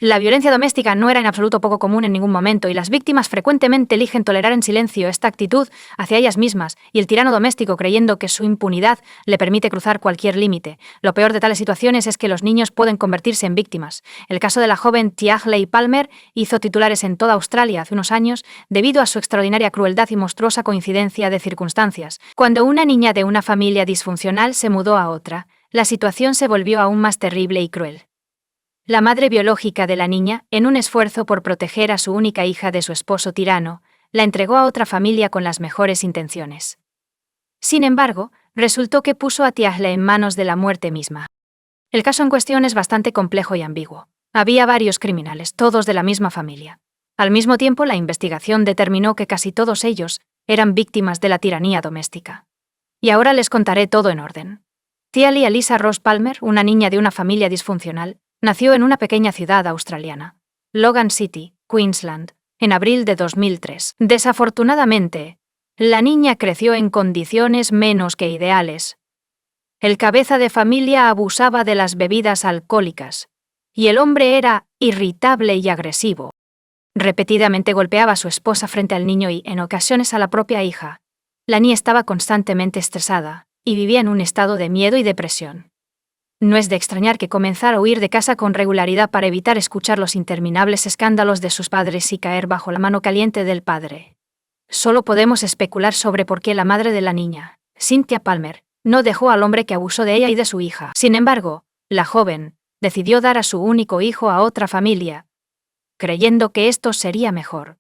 La violencia doméstica no era en absoluto poco común en ningún momento y las víctimas frecuentemente eligen tolerar en silencio esta actitud hacia ellas mismas y el tirano doméstico creyendo que su impunidad le permite cruzar cualquier límite. Lo peor de tales situaciones es que los niños pueden convertirse en víctimas. El caso de la joven Tiahley Palmer hizo titulares en toda Australia hace unos años debido a su extraordinaria crueldad y monstruosa coincidencia de circunstancias. Cuando una niña de una familia disfuncional se mudó a otra, la situación se volvió aún más terrible y cruel. La madre biológica de la niña, en un esfuerzo por proteger a su única hija de su esposo tirano, la entregó a otra familia con las mejores intenciones. Sin embargo, resultó que puso a Tiahley en manos de la muerte misma. El caso en cuestión es bastante complejo y ambiguo. Había varios criminales, todos de la misma familia. Al mismo tiempo, la investigación determinó que casi todos ellos eran víctimas de la tiranía doméstica. Y ahora les contaré todo en orden. Tiahley Alisa Rose Palmer, una niña de una familia disfuncional, nació en una pequeña ciudad australiana, Logan City, Queensland, en abril de 2003. Desafortunadamente, la niña creció en condiciones menos que ideales. El cabeza de familia abusaba de las bebidas alcohólicas, y el hombre era irritable y agresivo. Repetidamente golpeaba a su esposa frente al niño y, en ocasiones, a la propia hija. La niña estaba constantemente estresada y vivía en un estado de miedo y depresión. No es de extrañar que comenzara a huir de casa con regularidad para evitar escuchar los interminables escándalos de sus padres y caer bajo la mano caliente del padre. Solo podemos especular sobre por qué la madre de la niña, Cynthia Palmer, no dejó al hombre que abusó de ella y de su hija. Sin embargo, la joven decidió dar a su único hijo a otra familia, creyendo que esto sería mejor.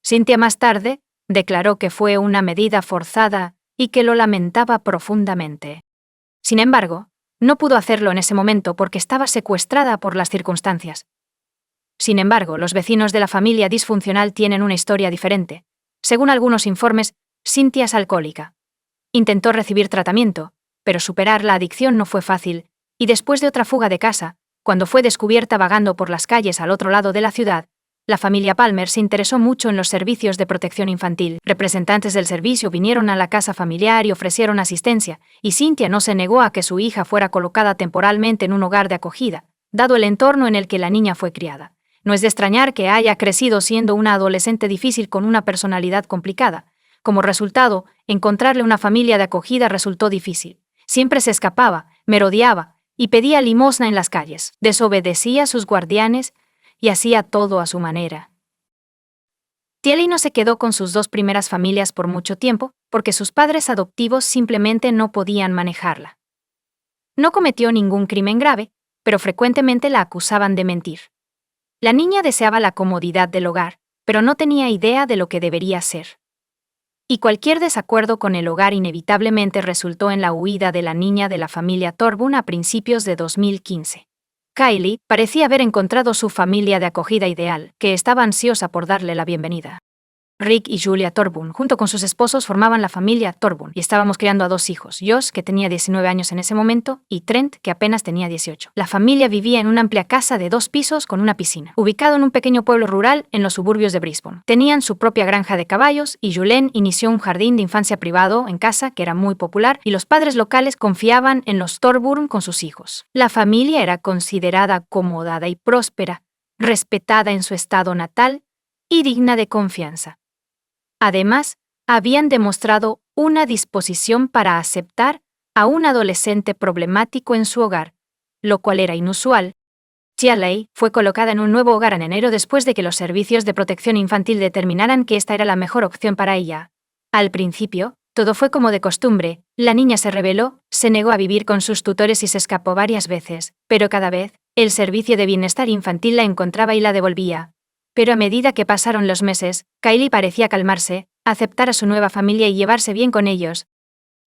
Cynthia más tarde declaró que fue una medida forzada y que lo lamentaba profundamente. Sin embargo, no pudo hacerlo en ese momento porque estaba secuestrada por las circunstancias. Sin embargo, los vecinos de la familia disfuncional tienen una historia diferente. Según algunos informes, Cynthia es alcohólica. Intentó recibir tratamiento, pero superar la adicción no fue fácil, y después de otra fuga de casa, cuando fue descubierta vagando por las calles al otro lado de la ciudad, la familia Palmer se interesó mucho en los servicios de protección infantil. Representantes del servicio vinieron a la casa familiar y ofrecieron asistencia, y Cynthia no se negó a que su hija fuera colocada temporalmente en un hogar de acogida, dado el entorno en el que la niña fue criada. No es de extrañar que haya crecido siendo una adolescente difícil con una personalidad complicada. Como resultado, encontrarle una familia de acogida resultó difícil. Siempre se escapaba, merodeaba y pedía limosna en las calles, desobedecía a sus guardianes y hacía todo a su manera. Tiahley no se quedó con sus dos primeras familias por mucho tiempo, porque sus padres adoptivos simplemente no podían manejarla. No cometió ningún crimen grave, pero frecuentemente la acusaban de mentir. La niña deseaba la comodidad del hogar, pero no tenía idea de lo que debería ser. Y cualquier desacuerdo con el hogar inevitablemente resultó en la huida de la niña de la familia Thorburn a principios de 2015. Kylie parecía haber encontrado su familia de acogida ideal, que estaba ansiosa por darle la bienvenida. Rick y Julia Thorburn, junto con sus esposos, formaban la familia Thorburn y estábamos criando a dos hijos, Josh, que tenía 19 años en ese momento, y Trent, que apenas tenía 18. La familia vivía en una amplia casa de 2 pisos con una piscina, ubicado en un pequeño pueblo rural en los suburbios de Brisbane. Tenían su propia granja de caballos y Julien inició un jardín de infancia privado en casa que era muy popular y los padres locales confiaban en los Thorburn con sus hijos. La familia era considerada acomodada y próspera, respetada en su estado natal y digna de confianza. Además, habían demostrado una disposición para aceptar a un adolescente problemático en su hogar, lo cual era inusual. Tiahley fue colocada en un nuevo hogar en enero después de que los servicios de protección infantil determinaran que esta era la mejor opción para ella. Al principio, todo fue como de costumbre, la niña se rebeló, se negó a vivir con sus tutores y se escapó varias veces, pero cada vez, el servicio de bienestar infantil la encontraba y la devolvía. Pero a medida que pasaron los meses, Kylie parecía calmarse, aceptar a su nueva familia y llevarse bien con ellos.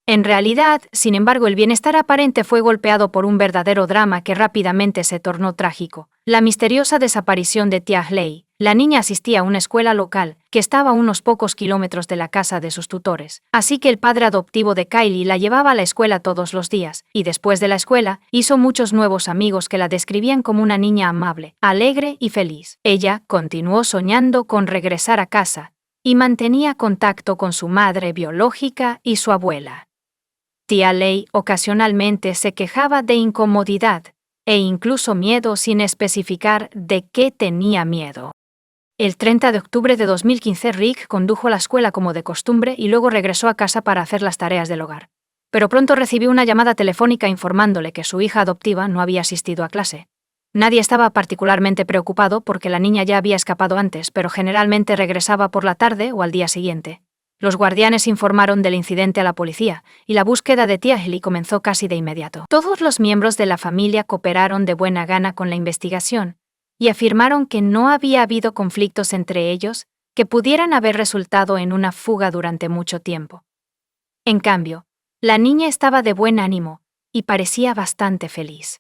En realidad, sin embargo, el bienestar aparente fue golpeado por un verdadero drama que rápidamente se tornó trágico. La misteriosa desaparición de Tiahley. La niña asistía a una escuela local, que estaba a unos pocos kilómetros de la casa de sus tutores. Así que el padre adoptivo de Kylie la llevaba a la escuela todos los días, y después de la escuela, hizo muchos nuevos amigos que la describían como una niña amable, alegre y feliz. Ella continuó soñando con regresar a casa, y mantenía contacto con su madre biológica y su abuela. Tiahley ocasionalmente se quejaba de incomodidad e incluso miedo sin especificar de qué tenía miedo. El 30 de octubre de 2015 Rick condujo a la escuela como de costumbre y luego regresó a casa para hacer las tareas del hogar. Pero pronto recibió una llamada telefónica informándole que su hija adoptiva no había asistido a clase. Nadie estaba particularmente preocupado porque la niña ya había escapado antes, pero generalmente regresaba por la tarde o al día siguiente. Los guardianes informaron del incidente a la policía, y la búsqueda de Tiahley comenzó casi de inmediato. Todos los miembros de la familia cooperaron de buena gana con la investigación, y afirmaron que no había habido conflictos entre ellos que pudieran haber resultado en una fuga durante mucho tiempo. En cambio, la niña estaba de buen ánimo y parecía bastante feliz.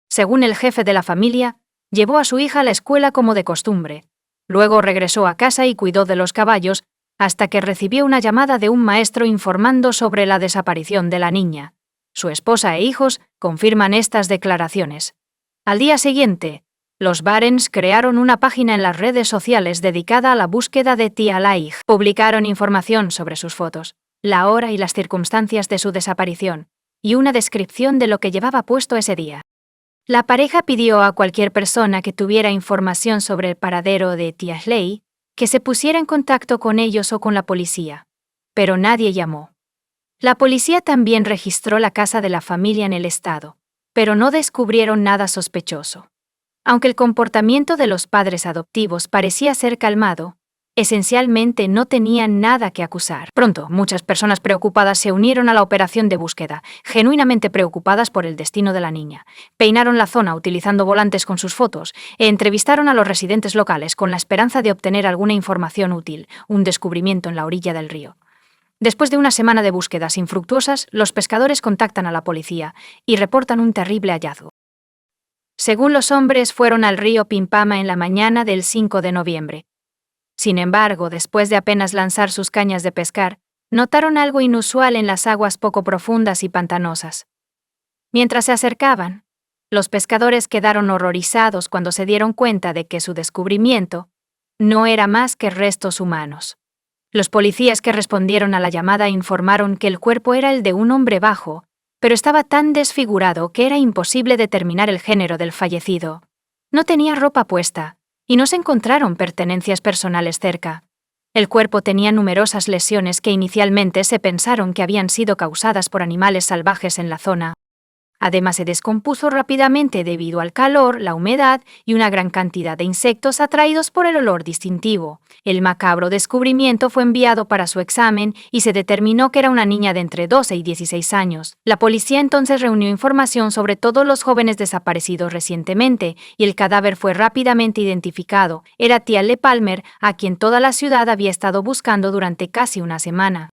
Según el jefe de la familia, llevó a su hija a la escuela como de costumbre. Luego regresó a casa y cuidó de los caballos hasta que recibió una llamada de un maestro informando sobre la desaparición de la niña. Su esposa e hijos confirman estas declaraciones. Al día siguiente, los Barnes crearon una página en las redes sociales dedicada a la búsqueda de Tiahley. Publicaron información sobre sus fotos, la hora y las circunstancias de su desaparición, y una descripción de lo que llevaba puesto ese día. La pareja pidió a cualquier persona que tuviera información sobre el paradero de Tiahley que se pusiera en contacto con ellos o con la policía, pero nadie llamó. La policía también registró la casa de la familia en el estado, pero no descubrieron nada sospechoso. Aunque el comportamiento de los padres adoptivos parecía ser calmado, esencialmente no tenían nada que acusar. Pronto, muchas personas preocupadas se unieron a la operación de búsqueda, genuinamente preocupadas por el destino de la niña. Peinaron la zona utilizando volantes con sus fotos e entrevistaron a los residentes locales con la esperanza de obtener alguna información útil, un descubrimiento en la orilla del río. Después de una semana de búsquedas infructuosas, los pescadores contactan a la policía y reportan un terrible hallazgo. Según los hombres, fueron al río Pimpama en la mañana del 5 de noviembre. Sin embargo, después de apenas lanzar sus cañas de pescar, notaron algo inusual en las aguas poco profundas y pantanosas. Mientras se acercaban, los pescadores quedaron horrorizados cuando se dieron cuenta de que su descubrimiento no era más que restos humanos. Los policías que respondieron a la llamada informaron que el cuerpo era el de un hombre bajo, pero estaba tan desfigurado que era imposible determinar el género del fallecido. No tenía ropa puesta, y no se encontraron pertenencias personales cerca. El cuerpo tenía numerosas lesiones que inicialmente se pensaron que habían sido causadas por animales salvajes en la zona. Además, se descompuso rápidamente debido al calor, la humedad y una gran cantidad de insectos atraídos por el olor distintivo. El macabro descubrimiento fue enviado para su examen y se determinó que era una niña de entre 12 y 16 años. La policía entonces reunió información sobre todos los jóvenes desaparecidos recientemente y el cadáver fue rápidamente identificado. Era Tiahley Palmer, a quien toda la ciudad había estado buscando durante casi una semana.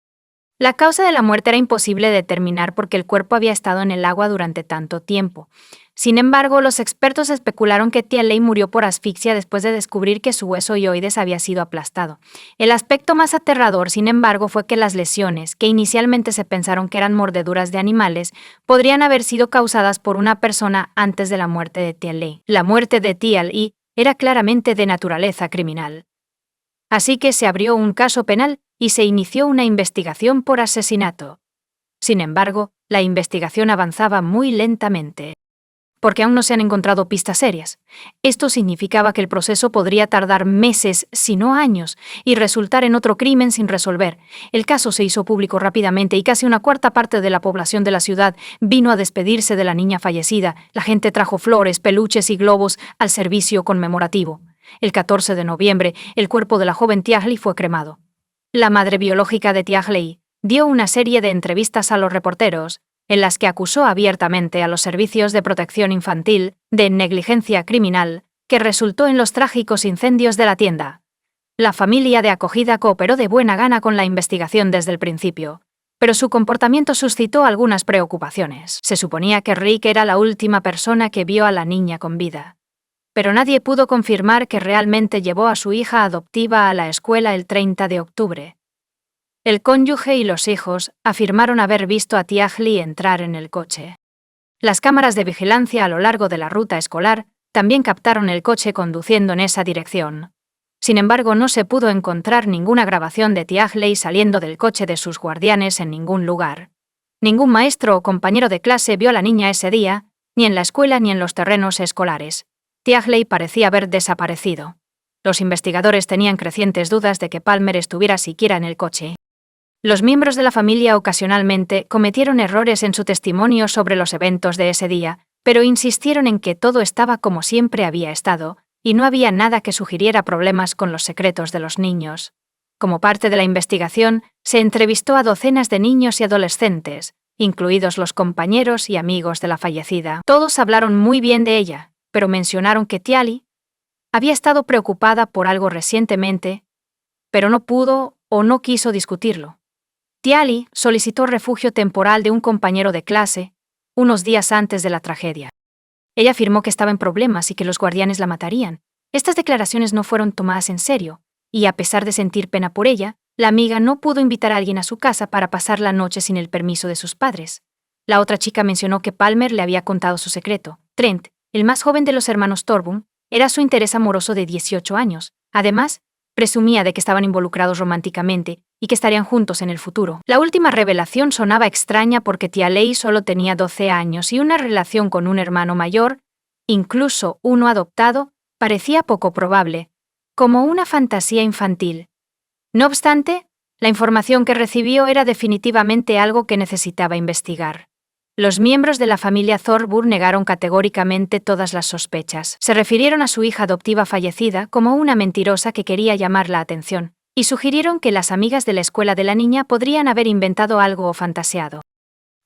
La causa de la muerte era imposible de determinar porque el cuerpo había estado en el agua durante tanto tiempo. Sin embargo, los expertos especularon que Tiahley murió por asfixia después de descubrir que su hueso hyoides había sido aplastado. El aspecto más aterrador, sin embargo, fue que las lesiones, que inicialmente se pensaron que eran mordeduras de animales, podrían haber sido causadas por una persona antes de la muerte de Tiahley. La muerte de Tiahley era claramente de naturaleza criminal. Así que se abrió un caso penal y se inició una investigación por asesinato. Sin embargo, la investigación avanzaba muy lentamente, porque aún no se han encontrado pistas serias. Esto significaba que el proceso podría tardar meses, si no años, y resultar en otro crimen sin resolver. El caso se hizo público rápidamente y casi una cuarta parte de la población de la ciudad vino a despedirse de la niña fallecida. La gente trajo flores, peluches y globos al servicio conmemorativo. El 14 de noviembre, el cuerpo de la joven Tiahley fue cremado. La madre biológica de Tiahley dio una serie de entrevistas a los reporteros, en las que acusó abiertamente a los servicios de protección infantil de negligencia criminal que resultó en los trágicos incendios de la tienda. La familia de acogida cooperó de buena gana con la investigación desde el principio, pero su comportamiento suscitó algunas preocupaciones. Se suponía que Rick era la última persona que vio a la niña con vida, pero nadie pudo confirmar que realmente llevó a su hija adoptiva a la escuela el 30 de octubre. El cónyuge y los hijos afirmaron haber visto a Tiahley entrar en el coche. Las cámaras de vigilancia a lo largo de la ruta escolar también captaron el coche conduciendo en esa dirección. Sin embargo, no se pudo encontrar ninguna grabación de Tiahley saliendo del coche de sus guardianes en ningún lugar. Ningún maestro o compañero de clase vio a la niña ese día, ni en la escuela ni en los terrenos escolares. Tiagley parecía haber desaparecido. Los investigadores tenían crecientes dudas de que Palmer estuviera siquiera en el coche. Los miembros de la familia ocasionalmente cometieron errores en su testimonio sobre los eventos de ese día, pero insistieron en que todo estaba como siempre había estado, y no había nada que sugiriera problemas con los secretos de los niños. Como parte de la investigación, se entrevistó a docenas de niños y adolescentes, incluidos los compañeros y amigos de la fallecida. Todos hablaron muy bien de ella, pero mencionaron que Tiali había estado preocupada por algo recientemente, pero no pudo o no quiso discutirlo. Tiali solicitó refugio temporal de un compañero de clase unos días antes de la tragedia. Ella afirmó que estaba en problemas y que los guardianes la matarían. Estas declaraciones no fueron tomadas en serio, y a pesar de sentir pena por ella, la amiga no pudo invitar a alguien a su casa para pasar la noche sin el permiso de sus padres. La otra chica mencionó que Palmer le había contado su secreto. Trent, el más joven de los hermanos Thorburn, era su interés amoroso de 18 años. Además, presumía de que estaban involucrados románticamente y que estarían juntos en el futuro. La última revelación sonaba extraña porque Tiahley solo tenía 12 años y una relación con un hermano mayor, incluso uno adoptado, parecía poco probable, como una fantasía infantil. No obstante, la información que recibió era definitivamente algo que necesitaba investigar. Los miembros de la familia Thorburn negaron categóricamente todas las sospechas. Se refirieron a su hija adoptiva fallecida como una mentirosa que quería llamar la atención, y sugirieron que las amigas de la escuela de la niña podrían haber inventado algo o fantaseado.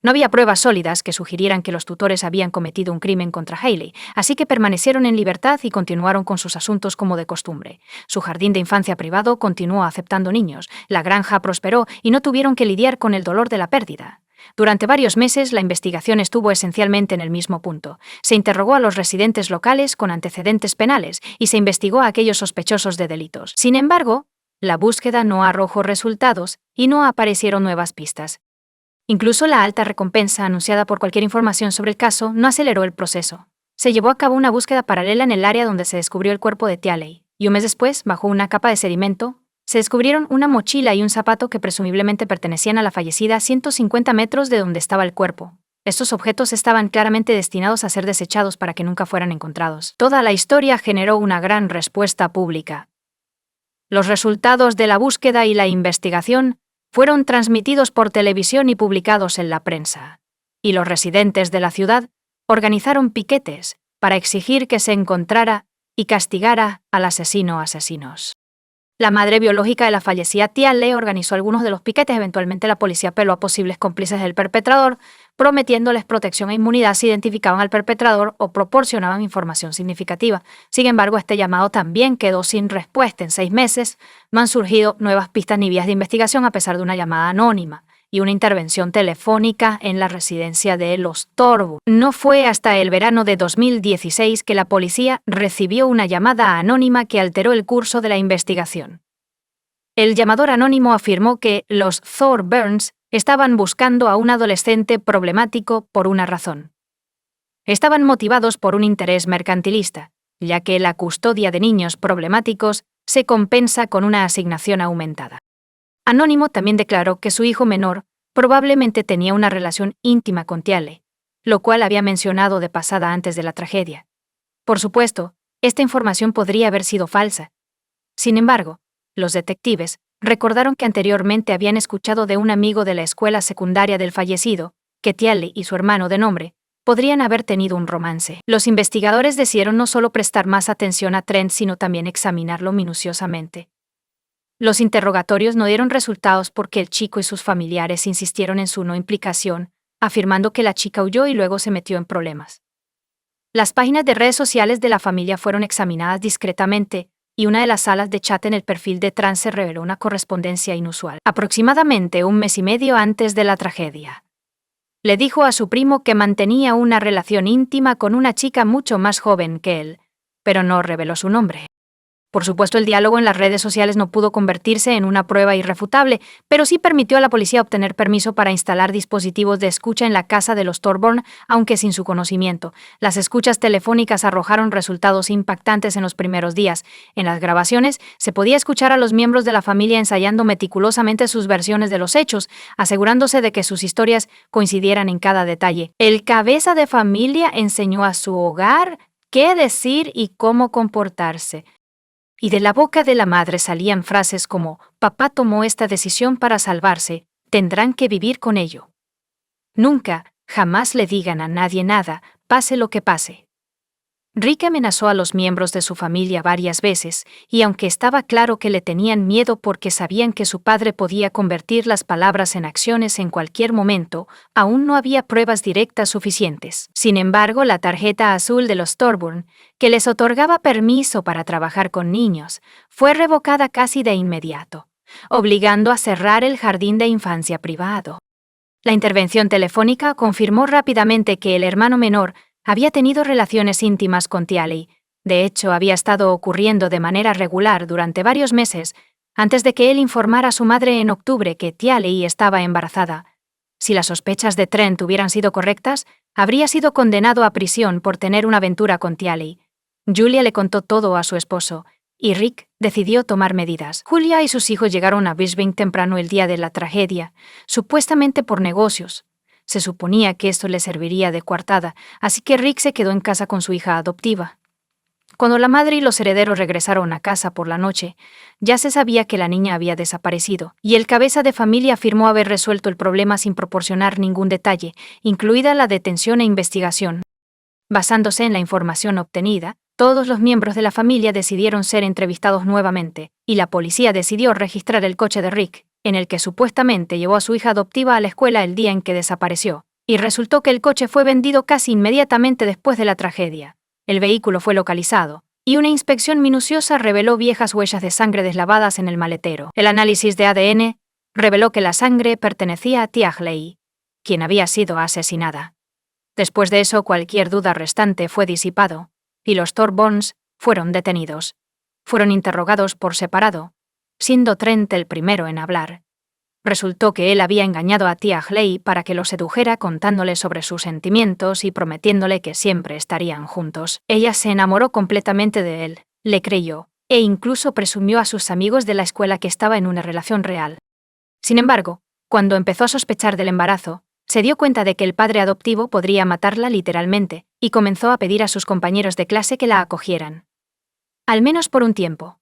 No había pruebas sólidas que sugirieran que los tutores habían cometido un crimen contra Hayley, así que permanecieron en libertad y continuaron con sus asuntos como de costumbre. Su jardín de infancia privado continuó aceptando niños, la granja prosperó y no tuvieron que lidiar con el dolor de la pérdida. Durante varios meses la investigación estuvo esencialmente en el mismo punto. Se interrogó a los residentes locales con antecedentes penales y se investigó a aquellos sospechosos de delitos. Sin embargo, la búsqueda no arrojó resultados y no aparecieron nuevas pistas. Incluso la alta recompensa anunciada por cualquier información sobre el caso no aceleró el proceso. Se llevó a cabo una búsqueda paralela en el área donde se descubrió el cuerpo de Tiahley, y un mes después, bajo una capa de sedimento, se descubrieron una mochila y un zapato que presumiblemente pertenecían a la fallecida a 150 metros de donde estaba el cuerpo. Estos objetos estaban claramente destinados a ser desechados para que nunca fueran encontrados. Toda la historia generó una gran respuesta pública. Los resultados de la búsqueda y la investigación fueron transmitidos por televisión y publicados en la prensa. Y los residentes de la ciudad organizaron piquetes para exigir que se encontrara y castigara al asesino o asesinos. La madre biológica de la fallecida Tiahley organizó algunos de los piquetes. Eventualmente la policía apeló a posibles cómplices del perpetrador, prometiéndoles protección e inmunidad si identificaban al perpetrador o proporcionaban información significativa. Sin embargo, este llamado también quedó sin respuesta. En 6 meses no han surgido nuevas pistas ni vías de investigación a pesar de una llamada anónima y una intervención telefónica en la residencia de los Thorburn. No fue hasta el verano de 2016 que la policía recibió una llamada anónima que alteró el curso de la investigación. El llamador anónimo afirmó que los Thorburns estaban buscando a un adolescente problemático por una razón. Estaban motivados por un interés mercantilista, ya que la custodia de niños problemáticos se compensa con una asignación aumentada. Anónimo también declaró que su hijo menor probablemente tenía una relación íntima con Tiahley, lo cual había mencionado de pasada antes de la tragedia. Por supuesto, esta información podría haber sido falsa. Sin embargo, los detectives recordaron que anteriormente habían escuchado de un amigo de la escuela secundaria del fallecido que Tiahley y su hermano de nombre podrían haber tenido un romance. Los investigadores decidieron no solo prestar más atención a Trent, sino también examinarlo minuciosamente. Los interrogatorios no dieron resultados porque el chico y sus familiares insistieron en su no implicación, afirmando que la chica huyó y luego se metió en problemas. Las páginas de redes sociales de la familia fueron examinadas discretamente, y una de las salas de chat en el perfil de Trent se reveló una correspondencia inusual. Aproximadamente 1 mes y medio antes de la tragedia, le dijo a su primo que mantenía una relación íntima con una chica mucho más joven que él, pero no reveló su nombre. Por supuesto, el diálogo en las redes sociales no pudo convertirse en una prueba irrefutable, pero sí permitió a la policía obtener permiso para instalar dispositivos de escucha en la casa de los Thorburn, aunque sin su conocimiento. Las escuchas telefónicas arrojaron resultados impactantes en los primeros días. En las grabaciones se podía escuchar a los miembros de la familia ensayando meticulosamente sus versiones de los hechos, asegurándose de que sus historias coincidieran en cada detalle. El cabeza de familia enseñó a su hogar qué decir y cómo comportarse. Y de la boca de la madre salían frases como: «Papá tomó esta decisión para salvarse, tendrán que vivir con ello». Nunca, jamás le digan a nadie nada, pase lo que pase. Rick amenazó a los miembros de su familia varias veces, y aunque estaba claro que le tenían miedo porque sabían que su padre podía convertir las palabras en acciones en cualquier momento, aún no había pruebas directas suficientes. Sin embargo, la tarjeta azul de los Thorburn, que les otorgaba permiso para trabajar con niños, fue revocada casi de inmediato, obligando a cerrar el jardín de infancia privado. La intervención telefónica confirmó rápidamente que el hermano menor había tenido relaciones íntimas con Tiali. De hecho, había estado ocurriendo de manera regular durante varios meses, antes de que él informara a su madre en octubre que Tiali estaba embarazada. Si las sospechas de Trent hubieran sido correctas, habría sido condenado a prisión por tener una aventura con Tiali. Julia le contó todo a su esposo, y Rick decidió tomar medidas. Julia y sus hijos llegaron a Brisbane temprano el día de la tragedia, supuestamente por negocios. Se suponía que esto le serviría de coartada, así que Rick se quedó en casa con su hija adoptiva. Cuando la madre y los herederos regresaron a casa por la noche, ya se sabía que la niña había desaparecido, y el cabeza de familia afirmó haber resuelto el problema sin proporcionar ningún detalle, incluida la detención e investigación. Basándose en la información obtenida, todos los miembros de la familia decidieron ser entrevistados nuevamente, y la policía decidió registrar el coche de Rick, en el que supuestamente llevó a su hija adoptiva a la escuela el día en que desapareció, y resultó que el coche fue vendido casi inmediatamente después de la tragedia. El vehículo fue localizado, y una inspección minuciosa reveló viejas huellas de sangre deslavadas en el maletero. El análisis de ADN reveló que la sangre pertenecía a Tiahley, quien había sido asesinada. Después de eso, cualquier duda restante fue disipado, y los Thorburns fueron detenidos. Fueron interrogados por separado, siendo Trent el primero en hablar. Resultó que él había engañado a Tiahley para que lo sedujera contándole sobre sus sentimientos y prometiéndole que siempre estarían juntos. Ella se enamoró completamente de él, le creyó, e incluso presumió a sus amigos de la escuela que estaba en una relación real. Sin embargo, cuando empezó a sospechar del embarazo, se dio cuenta de que el padre adoptivo podría matarla literalmente, y comenzó a pedir a sus compañeros de clase que la acogieran. Al menos por un tiempo.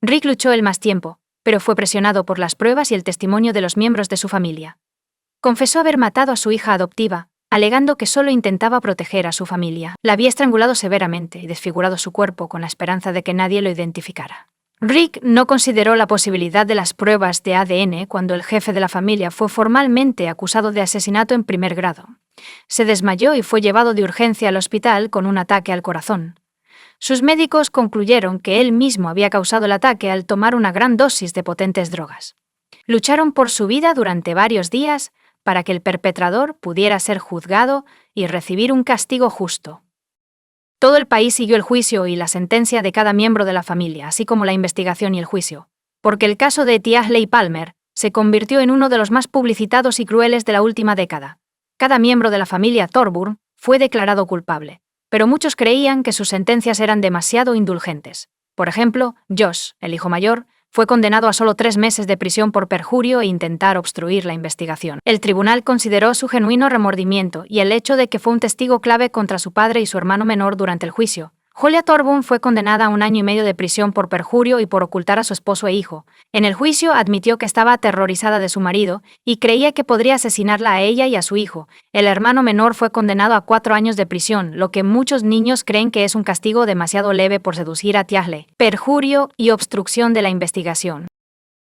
Rick luchó el más tiempo, pero fue presionado por las pruebas y el testimonio de los miembros de su familia. Confesó haber matado a su hija adoptiva, alegando que solo intentaba proteger a su familia. La había estrangulado severamente y desfigurado su cuerpo con la esperanza de que nadie lo identificara. Rick no consideró la posibilidad de las pruebas de ADN cuando el jefe de la familia fue formalmente acusado de asesinato en primer grado. Se desmayó y fue llevado de urgencia al hospital con un ataque al corazón. Sus médicos concluyeron que él mismo había causado el ataque al tomar una gran dosis de potentes drogas. Lucharon por su vida durante varios días para que el perpetrador pudiera ser juzgado y recibir un castigo justo. Todo el país siguió el juicio y la sentencia de cada miembro de la familia, así como la investigación y el juicio, porque el caso de Tiahley Palmer se convirtió en uno de los más publicitados y crueles de la última década. Cada miembro de la familia Thorburn fue declarado culpable, pero muchos creían que sus sentencias eran demasiado indulgentes. Por ejemplo, Josh, el hijo mayor, fue condenado a solo 3 meses de prisión por perjurio e intentar obstruir la investigación. El tribunal consideró su genuino remordimiento y el hecho de que fue un testigo clave contra su padre y su hermano menor durante el juicio. Julia Thorburn fue condenada a 1 año y medio de prisión por perjurio y por ocultar a su esposo e hijo. En el juicio admitió que estaba aterrorizada de su marido y creía que podría asesinarla a ella y a su hijo. El hermano menor fue condenado a 4 años de prisión, lo que muchos niños creen que es un castigo demasiado leve por seducir a Tiahley. Perjurio y obstrucción de la investigación.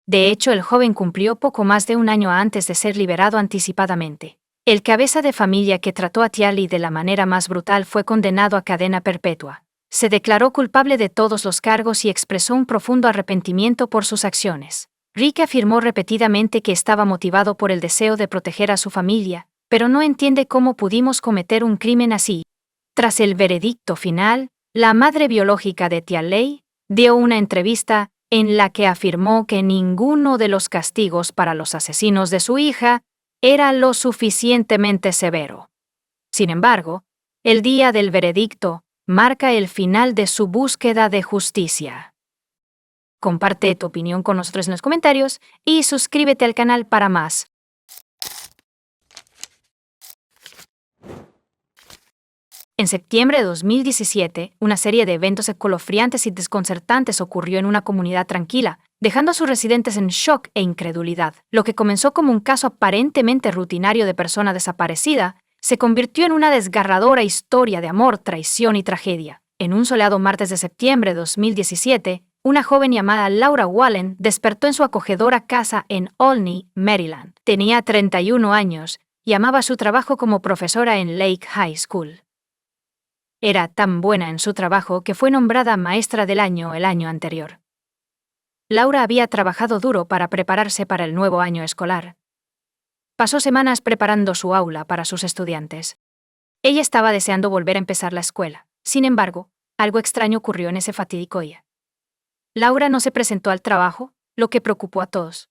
De hecho, el joven cumplió poco más de 1 año antes de ser liberado anticipadamente. El cabeza de familia que trató a Tiahley de la manera más brutal fue condenado a cadena perpetua. Se declaró culpable de todos los cargos y expresó un profundo arrepentimiento por sus acciones. Rick afirmó repetidamente que estaba motivado por el deseo de proteger a su familia, pero no entiende cómo pudimos cometer un crimen así. Tras el veredicto final, la madre biológica de Tiahley dio una entrevista en la que afirmó que ninguno de los castigos para los asesinos de su hija era lo suficientemente severo. Sin embargo, el día del veredicto marca el final de su búsqueda de justicia. Comparte tu opinión con nosotros en los comentarios y suscríbete al canal para más. En septiembre de 2017, una serie de eventos escalofriantes y desconcertantes ocurrió en una comunidad tranquila, dejando a sus residentes en shock e incredulidad. Lo que comenzó como un caso aparentemente rutinario de persona desaparecida, se convirtió en una desgarradora historia de amor, traición y tragedia. En un soleado martes de septiembre de 2017, una joven llamada Laura Wallen despertó en su acogedora casa en Olney, Maryland. Tenía 31 años y amaba su trabajo como profesora en Lake High School. Era tan buena en su trabajo que fue nombrada maestra del año el año anterior. Laura había trabajado duro para prepararse para el nuevo año escolar. Pasó semanas preparando su aula para sus estudiantes. Ella estaba deseando volver a empezar la escuela. Sin embargo, algo extraño ocurrió en ese fatídico día. Laura no se presentó al trabajo, lo que preocupó a todos.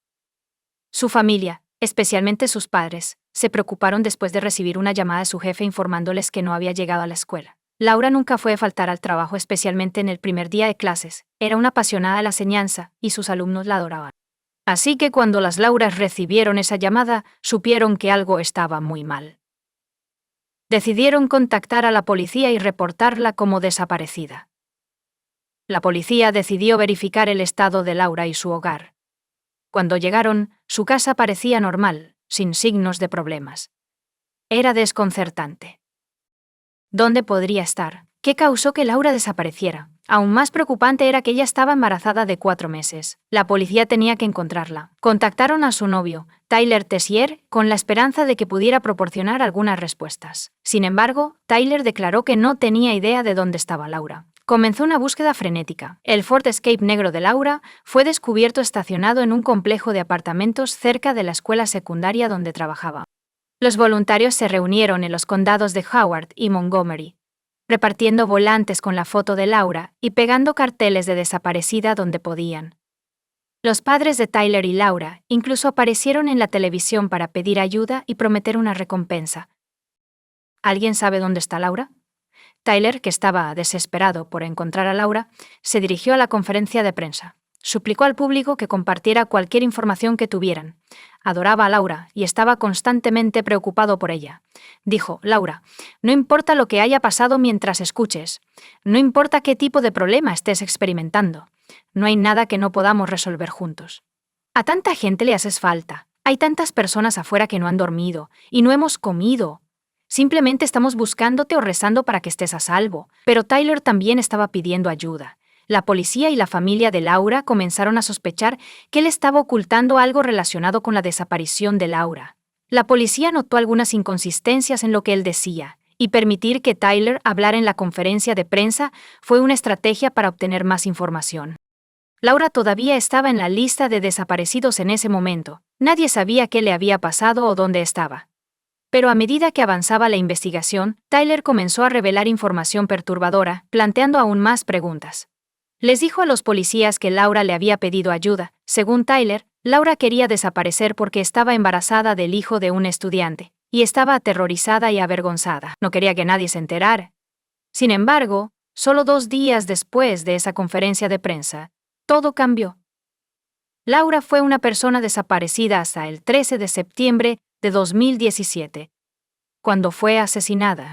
Su familia, especialmente sus padres, se preocuparon después de recibir una llamada de su jefe informándoles que no había llegado a la escuela. Laura nunca fue a faltar al trabajo, especialmente en el primer día de clases. Era una apasionada de la enseñanza y sus alumnos la adoraban. Así que cuando las Lauras recibieron esa llamada, supieron que algo estaba muy mal. Decidieron contactar a la policía y reportarla como desaparecida. La policía decidió verificar el estado de Laura y su hogar. Cuando llegaron, su casa parecía normal, sin signos de problemas. Era desconcertante. ¿Dónde podría estar? ¿Qué causó que Laura desapareciera? Aún más preocupante era que ella estaba embarazada de 4 meses. La policía tenía que encontrarla. Contactaron a su novio, Tyler Tessier, con la esperanza de que pudiera proporcionar algunas respuestas. Sin embargo, Tyler declaró que no tenía idea de dónde estaba Laura. Comenzó una búsqueda frenética. El Ford Escape negro de Laura fue descubierto estacionado en un complejo de apartamentos cerca de la escuela secundaria donde trabajaba. Los voluntarios se reunieron en los condados de Howard y Montgomery, repartiendo volantes con la foto de Laura y pegando carteles de desaparecida donde podían. Los padres de Tyler y Laura incluso aparecieron en la televisión para pedir ayuda y prometer una recompensa. ¿Alguien sabe dónde está Laura? Tyler, que estaba desesperado por encontrar a Laura, se dirigió a la conferencia de prensa. Suplicó al público que compartiera cualquier información que tuvieran. Adoraba a Laura y estaba constantemente preocupado por ella. Dijo: Laura, no importa lo que haya pasado mientras escuches, no importa qué tipo de problema estés experimentando, no hay nada que no podamos resolver juntos. A tanta gente le haces falta, hay tantas personas afuera que no han dormido y no hemos comido. Simplemente estamos buscándote o rezando para que estés a salvo. Pero Tyler también estaba pidiendo ayuda. La policía y la familia de Laura comenzaron a sospechar que él estaba ocultando algo relacionado con la desaparición de Laura. La policía notó algunas inconsistencias en lo que él decía, y permitir que Tyler hablara en la conferencia de prensa fue una estrategia para obtener más información. Laura todavía estaba en la lista de desaparecidos en ese momento. Nadie sabía qué le había pasado o dónde estaba. Pero a medida que avanzaba la investigación, Tyler comenzó a revelar información perturbadora, planteando aún más preguntas. Les dijo a los policías que Laura le había pedido ayuda. Según Tyler, Laura quería desaparecer porque estaba embarazada del hijo de un estudiante, y estaba aterrorizada y avergonzada. No quería que nadie se enterara. Sin embargo, solo 2 días después de esa conferencia de prensa, todo cambió. Laura fue una persona desaparecida hasta el 13 de septiembre de 2017, cuando fue asesinada.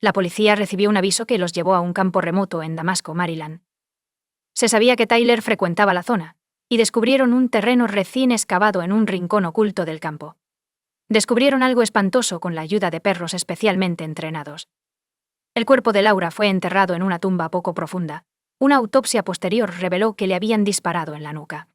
La policía recibió un aviso que los llevó a un campo remoto en Damasco, Maryland. Se sabía que Tyler frecuentaba la zona, y descubrieron un terreno recién excavado en un rincón oculto del campo. Descubrieron algo espantoso con la ayuda de perros especialmente entrenados. El cuerpo de Laura fue enterrado en una tumba poco profunda. Una autopsia posterior reveló que le habían disparado en la nuca.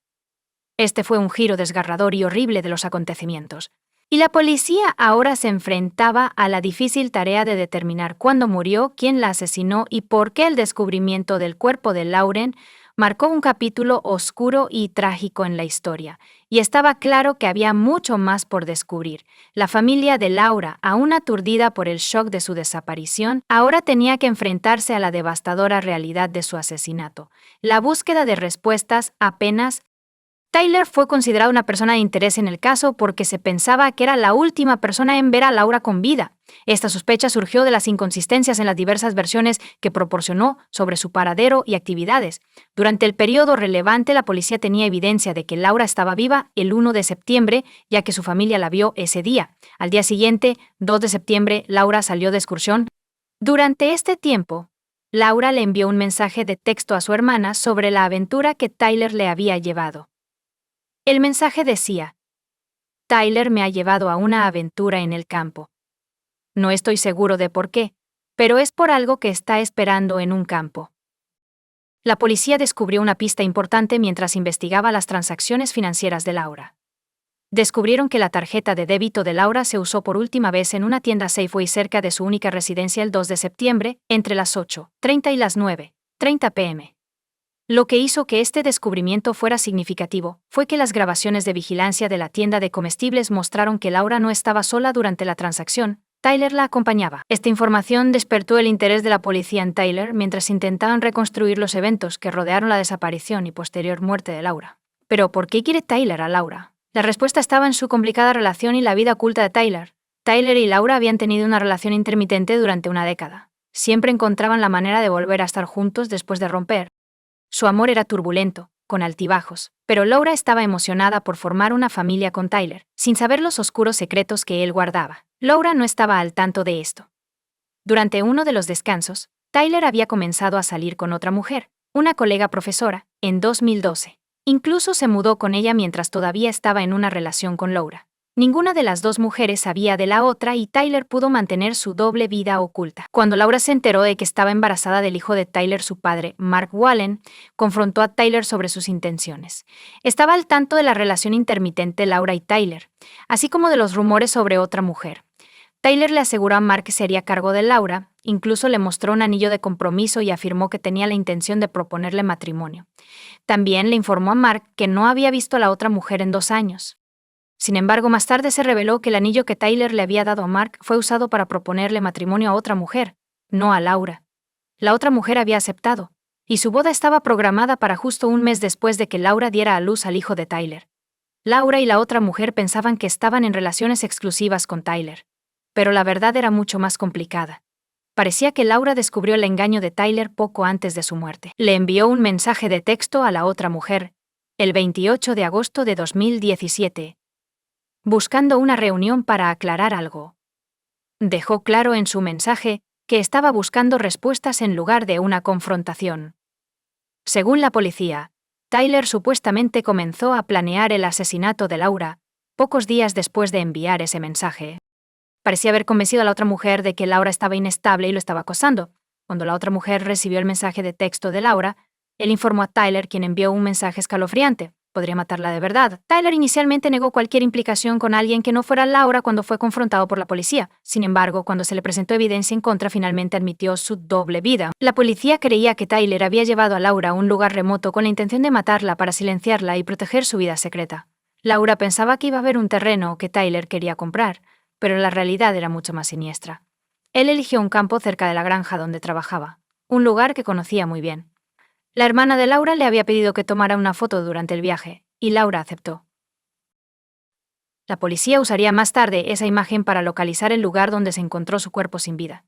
Este fue un giro desgarrador y horrible de los acontecimientos. Y la policía ahora se enfrentaba a la difícil tarea de determinar cuándo murió, quién la asesinó y por qué el descubrimiento del cuerpo de Lauren marcó un capítulo oscuro y trágico en la historia, y estaba claro que había mucho más por descubrir. La familia de Laura, aún aturdida por el shock de su desaparición, ahora tenía que enfrentarse a la devastadora realidad de su asesinato. La búsqueda de respuestas apenas. Tyler fue considerado una persona de interés en el caso porque se pensaba que era la última persona en ver a Laura con vida. Esta sospecha surgió de las inconsistencias en las diversas versiones que proporcionó sobre su paradero y actividades. Durante el periodo relevante, la policía tenía evidencia de que Laura estaba viva el 1 de septiembre, ya que su familia la vio ese día. Al día siguiente, 2 de septiembre, Laura salió de excursión. Durante este tiempo, Laura le envió un mensaje de texto a su hermana sobre la aventura que Tyler le había llevado. El mensaje decía: Tyler me ha llevado a una aventura en el campo. No estoy seguro de por qué, pero es por algo que está esperando en un campo. La policía descubrió una pista importante mientras investigaba las transacciones financieras de Laura. Descubrieron que la tarjeta de débito de Laura se usó por última vez en una tienda Safeway cerca de su única residencia el 2 de septiembre, entre las 8:30 y las 9:30 p.m. Lo que hizo que este descubrimiento fuera significativo fue que las grabaciones de vigilancia de la tienda de comestibles mostraron que Laura no estaba sola durante la transacción. Tyler la acompañaba. Esta información despertó el interés de la policía en Tyler mientras intentaban reconstruir los eventos que rodearon la desaparición y posterior muerte de Laura. Pero, ¿por qué quiere Tyler a Laura? La respuesta estaba en su complicada relación y la vida oculta de Tyler. Tyler y Laura habían tenido una relación intermitente durante una década. Siempre encontraban la manera de volver a estar juntos después de romper. Su amor era turbulento, con altibajos, pero Laura estaba emocionada por formar una familia con Tyler, sin saber los oscuros secretos que él guardaba. Laura no estaba al tanto de esto. Durante uno de los descansos, Tyler había comenzado a salir con otra mujer, una colega profesora, en 2012. Incluso se mudó con ella mientras todavía estaba en una relación con Laura. Ninguna de las dos mujeres sabía de la otra y Tyler pudo mantener su doble vida oculta. Cuando Laura se enteró de que estaba embarazada del hijo de Tyler, su padre, Mark Wallen, confrontó a Tyler sobre sus intenciones. Estaba al tanto de la relación intermitente de Laura y Tyler, así como de los rumores sobre otra mujer. Tyler le aseguró a Mark que se haría cargo de Laura, incluso le mostró un anillo de compromiso y afirmó que tenía la intención de proponerle matrimonio. También le informó a Mark que no había visto a la otra mujer en 2 años. Sin embargo, más tarde se reveló que el anillo que Tyler le había dado a Mark fue usado para proponerle matrimonio a otra mujer, no a Laura. La otra mujer había aceptado, y su boda estaba programada para justo un mes después de que Laura diera a luz al hijo de Tyler. Laura y la otra mujer pensaban que estaban en relaciones exclusivas con Tyler, pero la verdad era mucho más complicada. Parecía que Laura descubrió el engaño de Tyler poco antes de su muerte. Le envió un mensaje de texto a la otra mujer, el 28 de agosto de 2017, buscando una reunión para aclarar algo. Dejó claro en su mensaje que estaba buscando respuestas en lugar de una confrontación. Según la policía, Tyler supuestamente comenzó a planear el asesinato de Laura pocos días después de enviar ese mensaje. Parecía haber convencido a la otra mujer de que Laura estaba inestable y lo estaba acosando. Cuando la otra mujer recibió el mensaje de texto de Laura, él informó a Tyler, quien envió un mensaje escalofriante. Podría matarla de verdad. Tyler inicialmente negó cualquier implicación con alguien que no fuera Laura cuando fue confrontado por la policía. Sin embargo, cuando se le presentó evidencia en contra, finalmente admitió su doble vida. La policía creía que Tyler había llevado a Laura a un lugar remoto con la intención de matarla para silenciarla y proteger su vida secreta. Laura pensaba que iba a haber un terreno que Tyler quería comprar, pero la realidad era mucho más siniestra. Él eligió un campo cerca de la granja donde trabajaba, un lugar que conocía muy bien. La hermana de Laura le había pedido que tomara una foto durante el viaje, y Laura aceptó. La policía usaría más tarde esa imagen para localizar el lugar donde se encontró su cuerpo sin vida.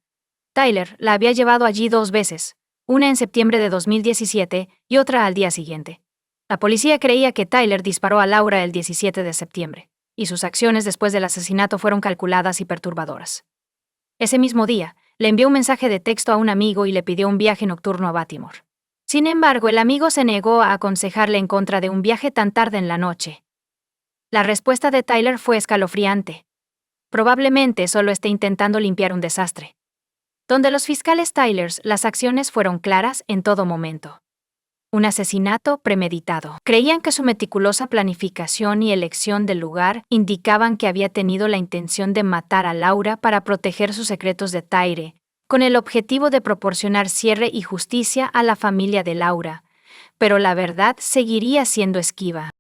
Tyler la había llevado allí 2 veces, una en septiembre de 2017 y otra al día siguiente. La policía creía que Tyler disparó a Laura el 17 de septiembre, y sus acciones después del asesinato fueron calculadas y perturbadoras. Ese mismo día, le envió un mensaje de texto a un amigo y le pidió un viaje nocturno a Baltimore. Sin embargo, el amigo se negó a aconsejarle en contra de un viaje tan tarde en la noche. La respuesta de Tyler fue escalofriante. Probablemente solo esté intentando limpiar un desastre. Donde los fiscales Tylers, las acciones fueron claras en todo momento. Un asesinato premeditado. Creían que su meticulosa planificación y elección del lugar indicaban que había tenido la intención de matar a Laura para proteger sus secretos de Tyre, con el objetivo de proporcionar cierre y justicia a la familia de Laura. pero la verdad seguiría siendo esquiva.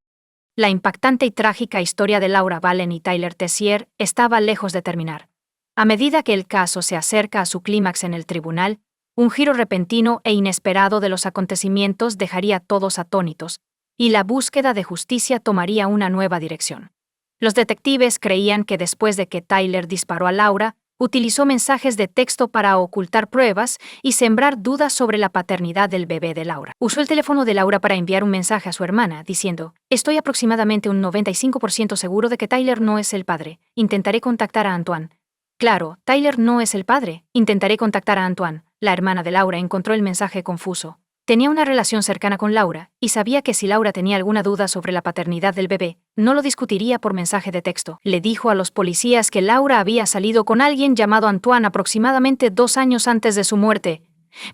La impactante y trágica historia de Laura Vallen y Tyler Tessier estaba lejos de terminar. A medida que el caso se acerca a su clímax en el tribunal, un giro repentino e inesperado de los acontecimientos dejaría a todos atónitos, y la búsqueda de justicia tomaría una nueva dirección. Los detectives creían que después de que Tyler disparó a Laura, utilizó mensajes de texto para ocultar pruebas y sembrar dudas sobre la paternidad del bebé de Laura. Usó el teléfono de Laura para enviar un mensaje a su hermana, diciendo: «Estoy aproximadamente un 95% seguro de que Tyler no es el padre. Intentaré contactar a Antoine». Claro, Tyler no es el padre. Intentaré contactar a Antoine. La hermana de Laura encontró el mensaje confuso. Tenía una relación cercana con Laura, y sabía que si Laura tenía alguna duda sobre la paternidad del bebé, no lo discutiría por mensaje de texto. Le dijo a los policías que Laura había salido con alguien llamado Antoine aproximadamente 2 años antes de su muerte,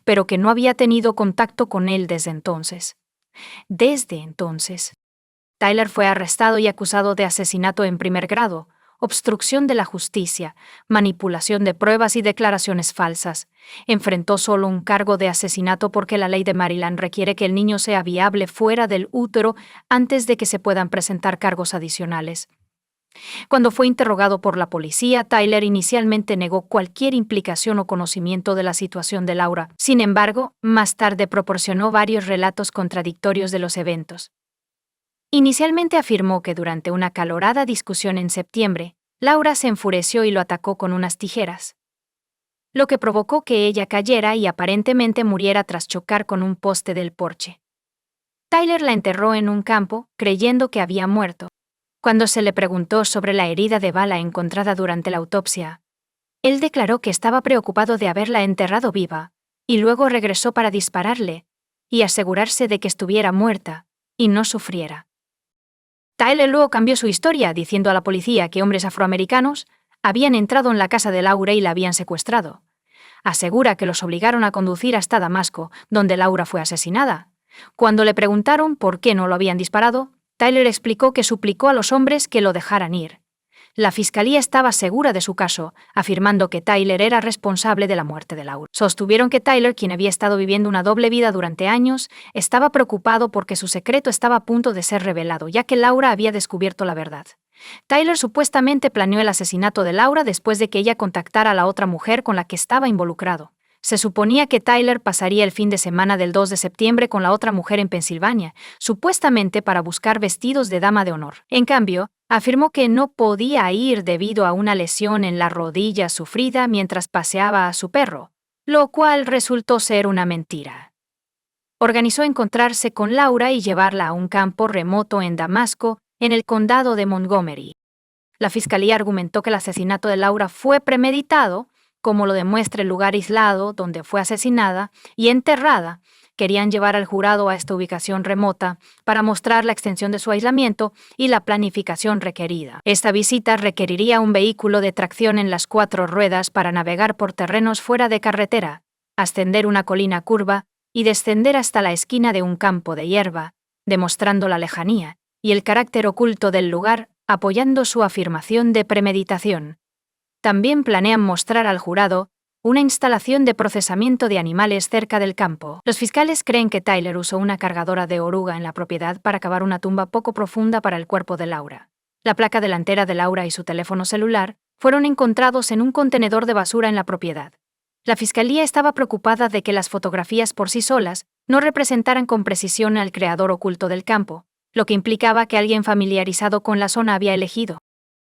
pero que no había tenido contacto con él desde entonces. Tyler fue arrestado y acusado de asesinato en primer grado, obstrucción de la justicia, manipulación de pruebas y declaraciones falsas. Enfrentó solo un cargo de asesinato porque la ley de Maryland requiere que el niño sea viable fuera del útero antes de que se puedan presentar cargos adicionales. Cuando fue interrogado por la policía, Tyler inicialmente negó cualquier implicación o conocimiento de la situación de Laura. Sin embargo, más tarde proporcionó varios relatos contradictorios de los eventos. Inicialmente afirmó que durante una acalorada discusión en septiembre, Laura se enfureció y lo atacó con unas tijeras, lo que provocó que ella cayera y aparentemente muriera tras chocar con un poste del porche. Tyler la enterró en un campo, creyendo que había muerto. Cuando se le preguntó sobre la herida de bala encontrada durante la autopsia, él declaró que estaba preocupado de haberla enterrado viva, y luego regresó para dispararle y asegurarse de que estuviera muerta y no sufriera. Tyler luego cambió su historia, diciendo a la policía que hombres afroamericanos habían entrado en la casa de Laura y la habían secuestrado. Asegura que los obligaron a conducir hasta Damasco, donde Laura fue asesinada. Cuando le preguntaron por qué no lo habían disparado, Tyler explicó que suplicó a los hombres que lo dejaran ir. La fiscalía estaba segura de su caso, afirmando que Tyler era responsable de la muerte de Laura. Sostuvieron que Tyler, quien había estado viviendo una doble vida durante años, estaba preocupado porque su secreto estaba a punto de ser revelado, ya que Laura había descubierto la verdad. Tyler supuestamente planeó el asesinato de Laura después de que ella contactara a la otra mujer con la que estaba involucrado. Se suponía que Tyler pasaría el fin de semana del 2 de septiembre con la otra mujer en Pensilvania, supuestamente para buscar vestidos de dama de honor. En cambio, afirmó que no podía ir debido a una lesión en la rodilla sufrida mientras paseaba a su perro, lo cual resultó ser una mentira. Organizó encontrarse con Laura y llevarla a un campo remoto en Damasco, en el condado de Montgomery. La fiscalía argumentó que el asesinato de Laura fue premeditado, como lo demuestra el lugar aislado donde fue asesinada y enterrada. Querían llevar al jurado a esta ubicación remota para mostrar la extensión de su aislamiento y la planificación requerida. Esta visita requeriría un vehículo de tracción en las 4 ruedas para navegar por terrenos fuera de carretera, ascender una colina curva y descender hasta la esquina de un campo de hierba, demostrando la lejanía y el carácter oculto del lugar, apoyando su afirmación de premeditación. También planean mostrar al jurado una instalación de procesamiento de animales cerca del campo. Los fiscales creen que Tyler usó una cargadora de oruga en la propiedad para cavar una tumba poco profunda para el cuerpo de Laura. La placa delantera de Laura y su teléfono celular fueron encontrados en un contenedor de basura en la propiedad. La fiscalía estaba preocupada de que las fotografías por sí solas no representaran con precisión al creador oculto del campo, lo que implicaba que alguien familiarizado con la zona había elegido.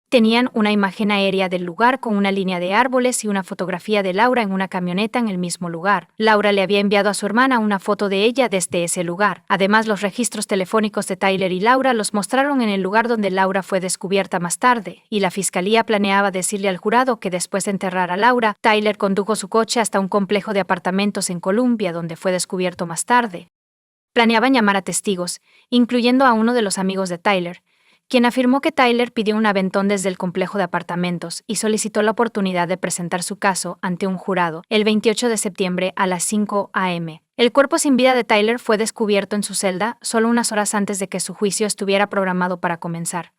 Tenían una imagen aérea del lugar con una línea de árboles y una fotografía de Laura en una camioneta en el mismo lugar. Laura le había enviado a su hermana una foto de ella desde ese lugar. Además, los registros telefónicos de Tyler y Laura los mostraron en el lugar donde Laura fue descubierta más tarde, y la fiscalía planeaba decirle al jurado que después de enterrar a Laura, Tyler condujo su coche hasta un complejo de apartamentos en Columbia donde fue descubierto más tarde. Planeaban llamar a testigos, incluyendo a uno de los amigos de Tyler, quien afirmó que Tyler pidió un aventón desde el complejo de apartamentos y solicitó la oportunidad de presentar su caso ante un jurado el 28 de septiembre a las 5 a.m. El cuerpo sin vida de Tyler fue descubierto en su celda solo unas horas antes de que su juicio estuviera programado para comenzar.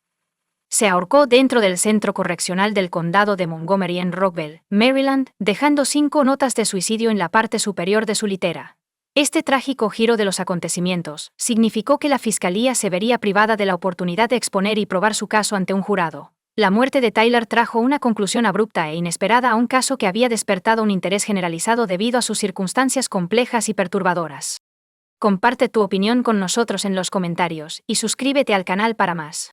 Se ahorcó dentro del centro correccional del condado de Montgomery en Rockville, Maryland, dejando 5 notas de suicidio en la parte superior de su litera. Este trágico giro de los acontecimientos significó que la Fiscalía se vería privada de la oportunidad de exponer y probar su caso ante un jurado. La muerte de Tyler trajo una conclusión abrupta e inesperada a un caso que había despertado un interés generalizado debido a sus circunstancias complejas y perturbadoras. Comparte tu opinión con nosotros en los comentarios y suscríbete al canal para más.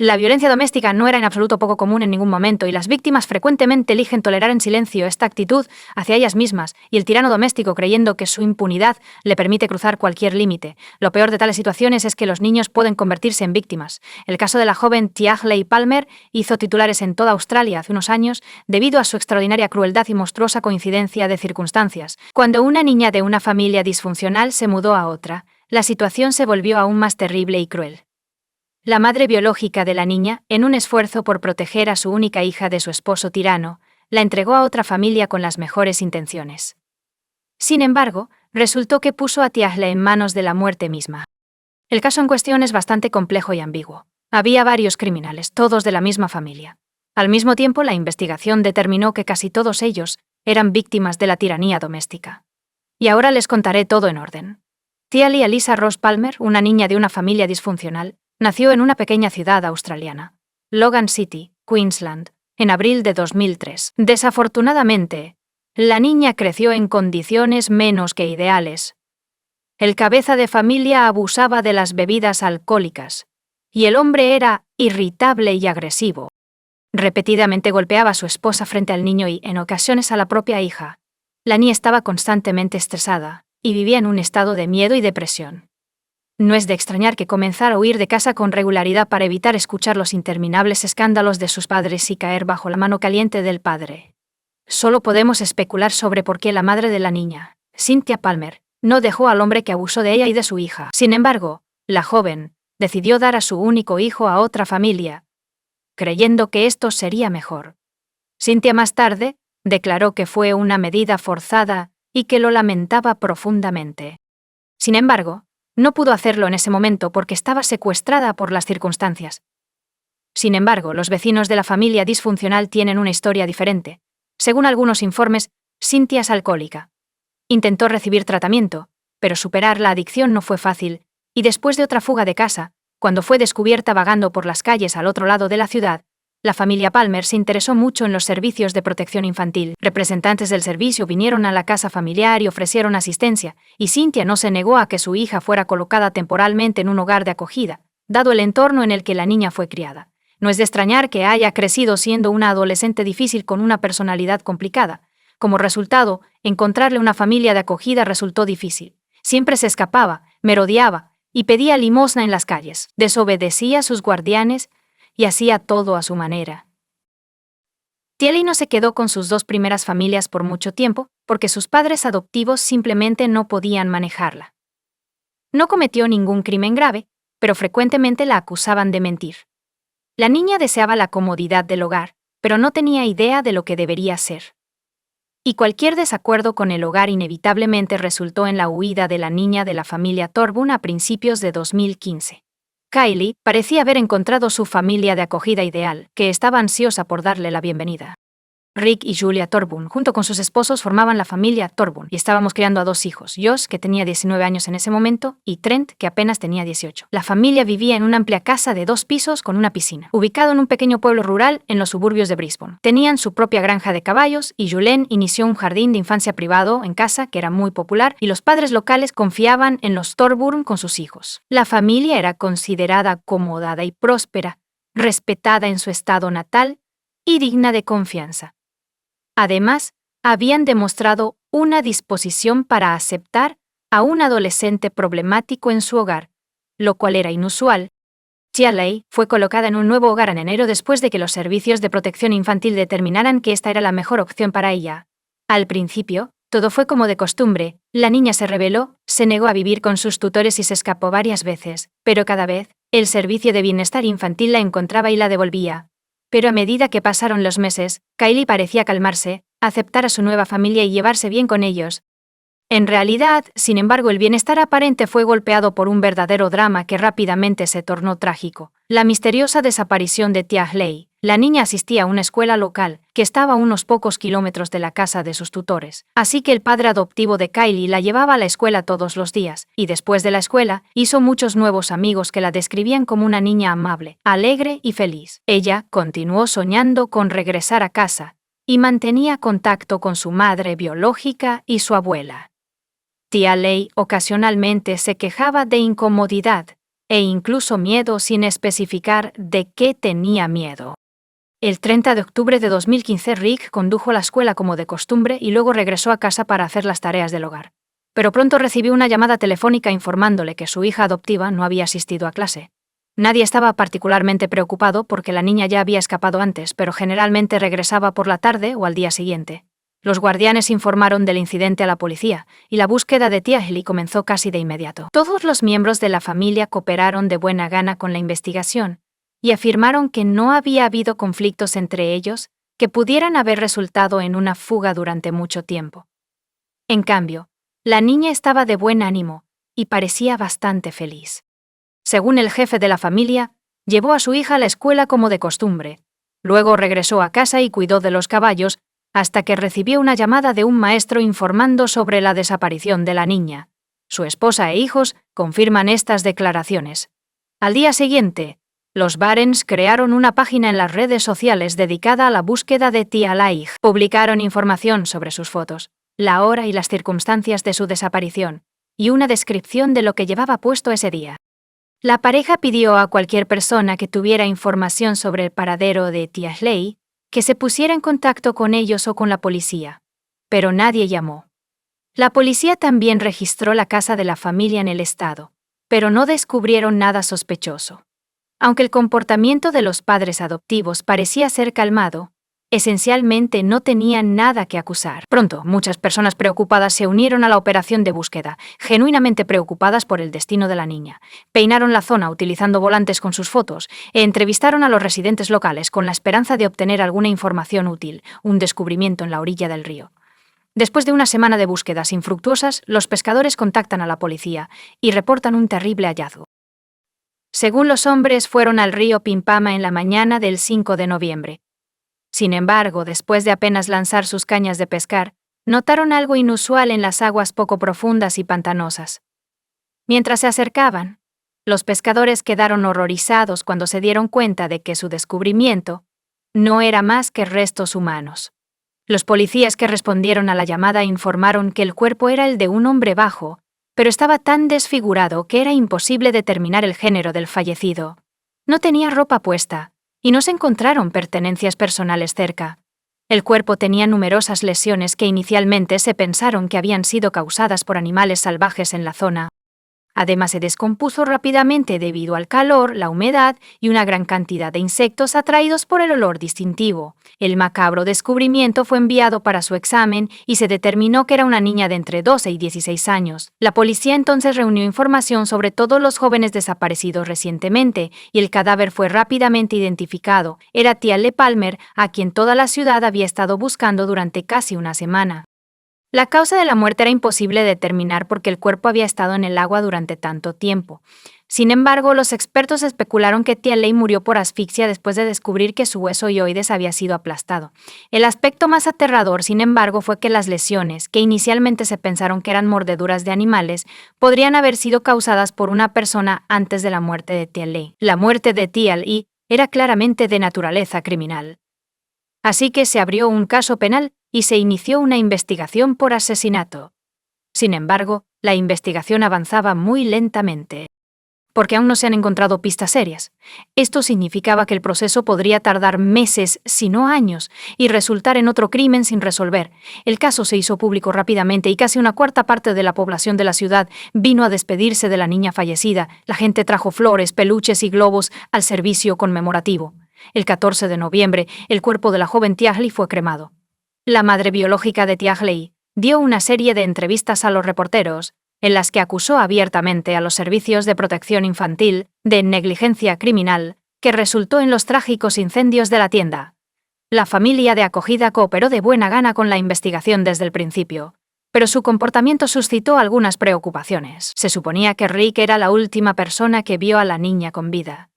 La violencia doméstica no era en absoluto poco común en ningún momento y las víctimas frecuentemente eligen tolerar en silencio esta actitud hacia ellas mismas y el tirano doméstico creyendo que su impunidad le permite cruzar cualquier límite. Lo peor de tales situaciones es que los niños pueden convertirse en víctimas. El caso de la joven Tiahley Palmer hizo titulares en toda Australia hace unos años debido a su extraordinaria crueldad y monstruosa coincidencia de circunstancias. Cuando una niña de una familia disfuncional se mudó a otra, la situación se volvió aún más terrible y cruel. La madre biológica de la niña, en un esfuerzo por proteger a su única hija de su esposo tirano, la entregó a otra familia con las mejores intenciones. Sin embargo, resultó que puso a Tiahley en manos de la muerte misma. El caso en cuestión es bastante complejo y ambiguo. Había varios criminales, todos de la misma familia. Al mismo tiempo, la investigación determinó que casi todos ellos eran víctimas de la tiranía doméstica. Y ahora les contaré todo en orden. Tiahley Elisa Ross Palmer, una niña de una familia disfuncional, nació en una pequeña ciudad australiana, Logan City, Queensland, en abril de 2003. Desafortunadamente, la niña creció en condiciones menos que ideales. El cabeza de familia abusaba de las bebidas alcohólicas, y el hombre era irritable y agresivo. Repetidamente golpeaba a su esposa frente al niño y, en ocasiones, a la propia hija. La niña estaba constantemente estresada y vivía en un estado de miedo y depresión. No es de extrañar que comenzara a huir de casa con regularidad para evitar escuchar los interminables escándalos de sus padres y caer bajo la mano caliente del padre. Solo podemos especular sobre por qué la madre de la niña, Cynthia Palmer, no dejó al hombre que abusó de ella y de su hija. Sin embargo, la joven decidió dar a su único hijo a otra familia, creyendo que esto sería mejor. Cynthia más tarde declaró que fue una medida forzada y que lo lamentaba profundamente. Sin embargo, no pudo hacerlo en ese momento porque estaba secuestrada por las circunstancias. Sin embargo, los vecinos de la familia disfuncional tienen una historia diferente. Según algunos informes, Cynthia es alcohólica. Intentó recibir tratamiento, pero superar la adicción no fue fácil, y después de otra fuga de casa, cuando fue descubierta vagando por las calles al otro lado de la ciudad, la familia Palmer se interesó mucho en los servicios de protección infantil. Representantes del servicio vinieron a la casa familiar y ofrecieron asistencia, y Cynthia no se negó a que su hija fuera colocada temporalmente en un hogar de acogida, dado el entorno en el que la niña fue criada. No es de extrañar que haya crecido siendo una adolescente difícil con una personalidad complicada. Como resultado, encontrarle una familia de acogida resultó difícil. Siempre se escapaba, merodeaba y pedía limosna en las calles, desobedecía a sus guardianes y hacía todo a su manera. Tiahley no se quedó con sus dos primeras familias por mucho tiempo, porque sus padres adoptivos simplemente no podían manejarla. No cometió ningún crimen grave, pero frecuentemente la acusaban de mentir. La niña deseaba la comodidad del hogar, pero no tenía idea de lo que debería ser. Y cualquier desacuerdo con el hogar inevitablemente resultó en la huida de la niña de la familia Thorburn a principios de 2015. Kylie parecía haber encontrado su familia de acogida ideal, que estaba ansiosa por darle la bienvenida. Rick y Julia Thorburn, junto con sus esposos, formaban la familia Thorburn y estábamos criando a dos hijos, Josh, que tenía 19 años en ese momento, y Trent, que apenas tenía 18. La familia vivía en una amplia casa de 2 pisos con una piscina, ubicado en un pequeño pueblo rural en los suburbios de Brisbane. Tenían su propia granja de caballos y Julien inició un jardín de infancia privado en casa que era muy popular y los padres locales confiaban en los Thorburn con sus hijos. La familia era considerada acomodada y próspera, respetada en su estado natal y digna de confianza. Además, habían demostrado una disposición para aceptar a un adolescente problemático en su hogar, lo cual era inusual. Tiahley fue colocada en un nuevo hogar en enero después de que los servicios de protección infantil determinaran que esta era la mejor opción para ella. Al principio, todo fue como de costumbre, la niña se rebeló, se negó a vivir con sus tutores y se escapó varias veces, pero cada vez, el servicio de bienestar infantil la encontraba y la devolvía. Pero a medida que pasaron los meses, Kylie parecía calmarse, aceptar a su nueva familia y llevarse bien con ellos. En realidad, sin embargo, el bienestar aparente fue golpeado por un verdadero drama que rápidamente se tornó trágico: la misteriosa desaparición de Tiahley. La niña asistía a una escuela local, que estaba a unos pocos kilómetros de la casa de sus tutores, así que el padre adoptivo de Kylie la llevaba a la escuela todos los días, y después de la escuela, hizo muchos nuevos amigos que la describían como una niña amable, alegre y feliz. Ella continuó soñando con regresar a casa, y mantenía contacto con su madre biológica y su abuela. Tía Lei ocasionalmente se quejaba de incomodidad, e incluso miedo sin especificar de qué tenía miedo. El 30 de octubre de 2015 Rick condujo a la escuela como de costumbre y luego regresó a casa para hacer las tareas del hogar. Pero pronto recibió una llamada telefónica informándole que su hija adoptiva no había asistido a clase. Nadie estaba particularmente preocupado porque la niña ya había escapado antes, pero generalmente regresaba por la tarde o al día siguiente. Los guardianes informaron del incidente a la policía, y la búsqueda de tía Ellie comenzó casi de inmediato. Todos los miembros de la familia cooperaron de buena gana con la investigación, y afirmaron que no había habido conflictos entre ellos que pudieran haber resultado en una fuga durante mucho tiempo. En cambio, la niña estaba de buen ánimo y parecía bastante feliz. Según el jefe de la familia, llevó a su hija a la escuela como de costumbre. Luego regresó a casa y cuidó de los caballos hasta que recibió una llamada de un maestro informando sobre la desaparición de la niña. Su esposa e hijos confirman estas declaraciones. Al día siguiente, los Barnes crearon una página en las redes sociales dedicada a la búsqueda de tía Lei. Publicaron información sobre sus fotos, la hora y las circunstancias de su desaparición, y una descripción de lo que llevaba puesto ese día. La pareja pidió a cualquier persona que tuviera información sobre el paradero de tía Lei que se pusiera en contacto con ellos o con la policía, pero nadie llamó. La policía también registró la casa de la familia en el estado, pero no descubrieron nada sospechoso. Aunque el comportamiento de los padres adoptivos parecía ser calmado, esencialmente no tenían nada que acusar. Pronto, muchas personas preocupadas se unieron a la operación de búsqueda, genuinamente preocupadas por el destino de la niña. Peinaron la zona utilizando volantes con sus fotos e entrevistaron a los residentes locales con la esperanza de obtener alguna información útil, un descubrimiento en la orilla del río. Después de una semana de búsquedas infructuosas, los pescadores contactan a la policía y reportan un terrible hallazgo. Según los hombres, fueron al río Pimpama en la mañana del 5 de noviembre. Sin embargo, después de apenas lanzar sus cañas de pescar, notaron algo inusual en las aguas poco profundas y pantanosas. Mientras se acercaban, los pescadores quedaron horrorizados cuando se dieron cuenta de que su descubrimiento no era más que restos humanos. Los policías que respondieron a la llamada informaron que el cuerpo era el de un hombre bajo, pero estaba tan desfigurado que era imposible determinar el género del fallecido. No tenía ropa puesta, y no se encontraron pertenencias personales cerca. El cuerpo tenía numerosas lesiones que inicialmente se pensaron que habían sido causadas por animales salvajes en la zona. Además, se descompuso rápidamente debido al calor, la humedad y una gran cantidad de insectos atraídos por el olor distintivo. El macabro descubrimiento fue enviado para su examen y se determinó que era una niña de entre 12 y 16 años. La policía entonces reunió información sobre todos los jóvenes desaparecidos recientemente y el cadáver fue rápidamente identificado. Era tía Lei Palmer, a quien toda la ciudad había estado buscando durante casi una semana. La causa de la muerte era imposible de determinar porque el cuerpo había estado en el agua durante tanto tiempo. Sin embargo, los expertos especularon que tía Lei murió por asfixia después de descubrir que su hueso hioides había sido aplastado. El aspecto más aterrador, sin embargo, fue que las lesiones, que inicialmente se pensaron que eran mordeduras de animales, podrían haber sido causadas por una persona antes de la muerte de tía Lei. La muerte de tía Lei era claramente de naturaleza criminal. Así que se abrió un caso penal y se inició una investigación por asesinato. Sin embargo, la investigación avanzaba muy lentamente, porque aún no se han encontrado pistas serias. Esto significaba que el proceso podría tardar meses, si no años, y resultar en otro crimen sin resolver. El caso se hizo público rápidamente y casi una cuarta parte de la población de la ciudad vino a despedirse de la niña fallecida. La gente trajo flores, peluches y globos al servicio conmemorativo. El 14 de noviembre, el cuerpo de la joven tía Lei fue cremado. La madre biológica de tía Lei dio una serie de entrevistas a los reporteros, en las que acusó abiertamente a los servicios de protección infantil de negligencia criminal que resultó en los trágicos incendios de la tienda. La familia de acogida cooperó de buena gana con la investigación desde el principio, pero su comportamiento suscitó algunas preocupaciones. Se suponía que Rick era la última persona que vio a la niña con vida.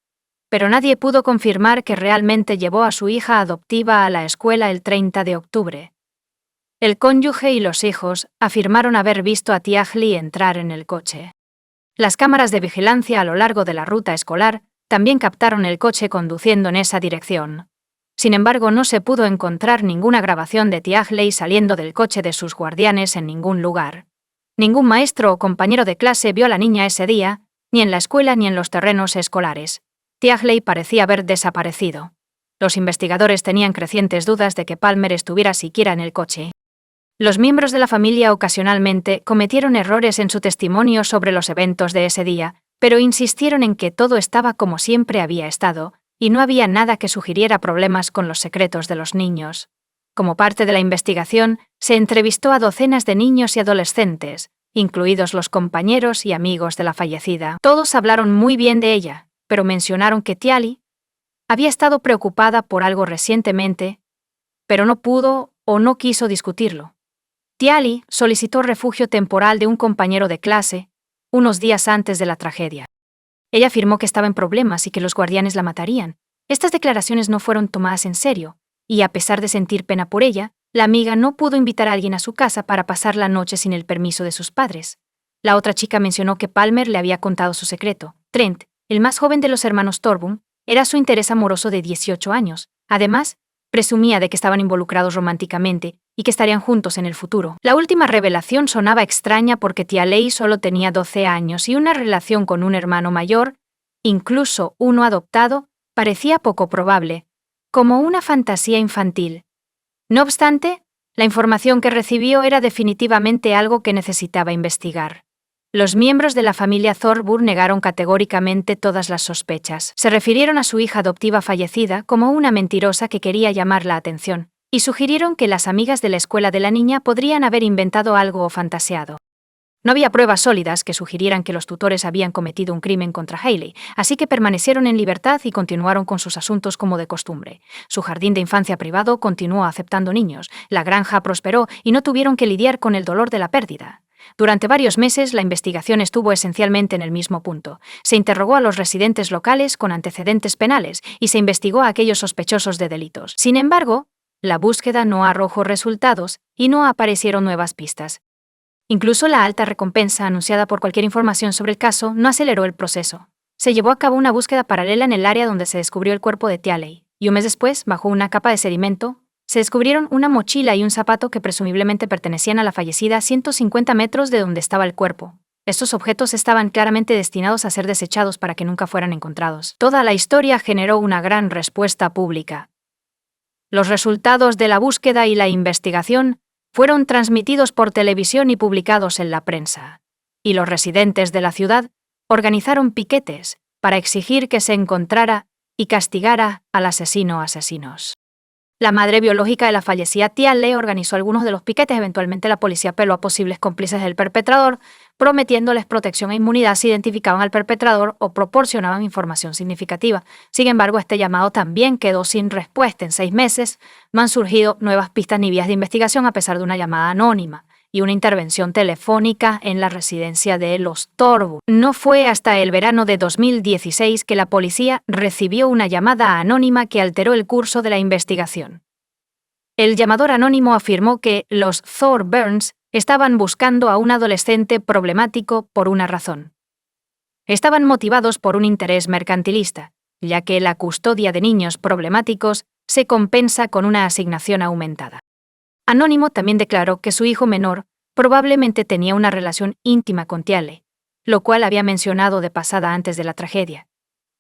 pero nadie pudo confirmar que realmente llevó a su hija adoptiva a la escuela el 30 de octubre. El cónyuge y los hijos afirmaron haber visto a Tiahley entrar en el coche. Las cámaras de vigilancia a lo largo de la ruta escolar también captaron el coche conduciendo en esa dirección. Sin embargo, no se pudo encontrar ninguna grabación de Tiahley saliendo del coche de sus guardianes en ningún lugar. Ningún maestro o compañero de clase vio a la niña ese día, ni en la escuela ni en los terrenos escolares. Tiahley parecía haber desaparecido. Los investigadores tenían crecientes dudas de que Palmer estuviera siquiera en el coche. Los miembros de la familia ocasionalmente cometieron errores en su testimonio sobre los eventos de ese día, pero insistieron en que todo estaba como siempre había estado, y no había nada que sugiriera problemas con los secretos de los niños. Como parte de la investigación, se entrevistó a docenas de niños y adolescentes, incluidos los compañeros y amigos de la fallecida. Todos hablaron muy bien de ella, pero mencionaron que Tiahley había estado preocupada por algo recientemente, pero no pudo o no quiso discutirlo. Tiahley solicitó refugio temporal de un compañero de clase unos días antes de la tragedia. Ella afirmó que estaba en problemas y que los guardianes la matarían. Estas declaraciones no fueron tomadas en serio, y a pesar de sentir pena por ella, la amiga no pudo invitar a alguien a su casa para pasar la noche sin el permiso de sus padres. La otra chica mencionó que Palmer le había contado su secreto. Trent, el más joven de los hermanos Thorburn, era su interés amoroso de 18 años. Además, presumía de que estaban involucrados románticamente y que estarían juntos en el futuro. La última revelación sonaba extraña porque Tiahley solo tenía 12 años y una relación con un hermano mayor, incluso uno adoptado, parecía poco probable, como una fantasía infantil. No obstante, la información que recibió era definitivamente algo que necesitaba investigar. Los miembros de la familia Thorburn negaron categóricamente todas las sospechas. Se refirieron a su hija adoptiva fallecida como una mentirosa que quería llamar la atención, y sugirieron que las amigas de la escuela de la niña podrían haber inventado algo o fantaseado. No había pruebas sólidas que sugirieran que los tutores habían cometido un crimen contra Hayley, así que permanecieron en libertad y continuaron con sus asuntos como de costumbre. Su jardín de infancia privado continuó aceptando niños, la granja prosperó y no tuvieron que lidiar con el dolor de la pérdida. Durante varios meses la investigación estuvo esencialmente en el mismo punto. Se interrogó a los residentes locales con antecedentes penales y se investigó a aquellos sospechosos de delitos. Sin embargo, la búsqueda no arrojó resultados y no aparecieron nuevas pistas. Incluso la alta recompensa anunciada por cualquier información sobre el caso no aceleró el proceso. Se llevó a cabo una búsqueda paralela en el área donde se descubrió el cuerpo de Tiahley, y un mes después, bajo una capa de sedimento, se descubrieron una mochila y un zapato que presumiblemente pertenecían a la fallecida a 150 metros de donde estaba el cuerpo. Estos objetos estaban claramente destinados a ser desechados para que nunca fueran encontrados. Toda la historia generó una gran respuesta pública. Los resultados de la búsqueda y la investigación fueron transmitidos por televisión y publicados en la prensa. Y los residentes de la ciudad organizaron piquetes para exigir que se encontrara y castigara al asesino o asesinos. La madre biológica de la fallecida Tiahley organizó algunos de los piquetes. Eventualmente la policía apeló a posibles cómplices del perpetrador, prometiéndoles protección e inmunidad si identificaban al perpetrador o proporcionaban información significativa. Sin embargo, este llamado también quedó sin respuesta. En 6 meses no han surgido nuevas pistas ni vías de investigación a pesar de una llamada anónima y una intervención telefónica en la residencia de los Thorburn. No fue hasta el verano de 2016 que la policía recibió una llamada anónima que alteró el curso de la investigación. El llamador anónimo afirmó que los Thorburns estaban buscando a un adolescente problemático por una razón. Estaban motivados por un interés mercantilista, ya que la custodia de niños problemáticos se compensa con una asignación aumentada. Anónimo también declaró que su hijo menor probablemente tenía una relación íntima con Tiahley, lo cual había mencionado de pasada antes de la tragedia.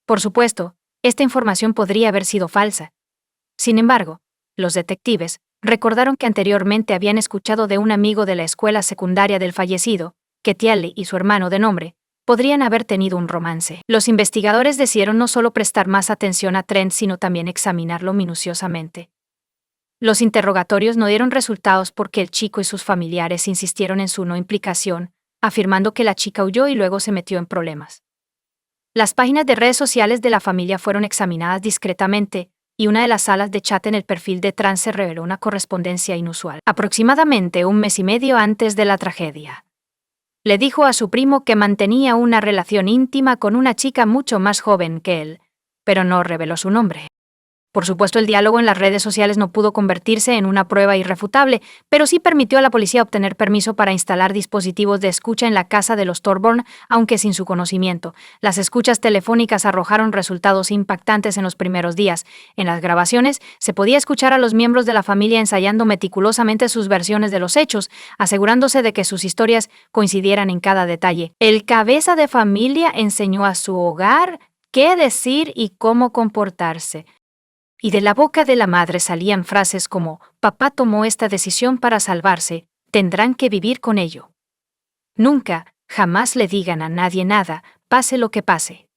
Por supuesto, esta información podría haber sido falsa. Sin embargo, los detectives recordaron que anteriormente habían escuchado de un amigo de la escuela secundaria del fallecido que Tiahley y su hermano de nombre podrían haber tenido un romance. Los investigadores decidieron no solo prestar más atención a Trent, sino también examinarlo minuciosamente. Los interrogatorios no dieron resultados porque el chico y sus familiares insistieron en su no implicación, afirmando que la chica huyó y luego se metió en problemas. Las páginas de redes sociales de la familia fueron examinadas discretamente, y una de las salas de chat en el perfil de Trent se reveló una correspondencia inusual. Aproximadamente 1 mes y medio antes de la tragedia, le dijo a su primo que mantenía una relación íntima con una chica mucho más joven que él, pero no reveló su nombre. Por supuesto, el diálogo en las redes sociales no pudo convertirse en una prueba irrefutable, pero sí permitió a la policía obtener permiso para instalar dispositivos de escucha en la casa de los Thorburn, aunque sin su conocimiento. Las escuchas telefónicas arrojaron resultados impactantes en los primeros días. En las grabaciones se podía escuchar a los miembros de la familia ensayando meticulosamente sus versiones de los hechos, asegurándose de que sus historias coincidieran en cada detalle. El cabeza de familia enseñó a su hogar qué decir y cómo comportarse. Y de la boca de la madre salían frases como: «Papá tomó esta decisión para salvarse, tendrán que vivir con ello». Nunca, jamás le digan a nadie nada, pase lo que pase.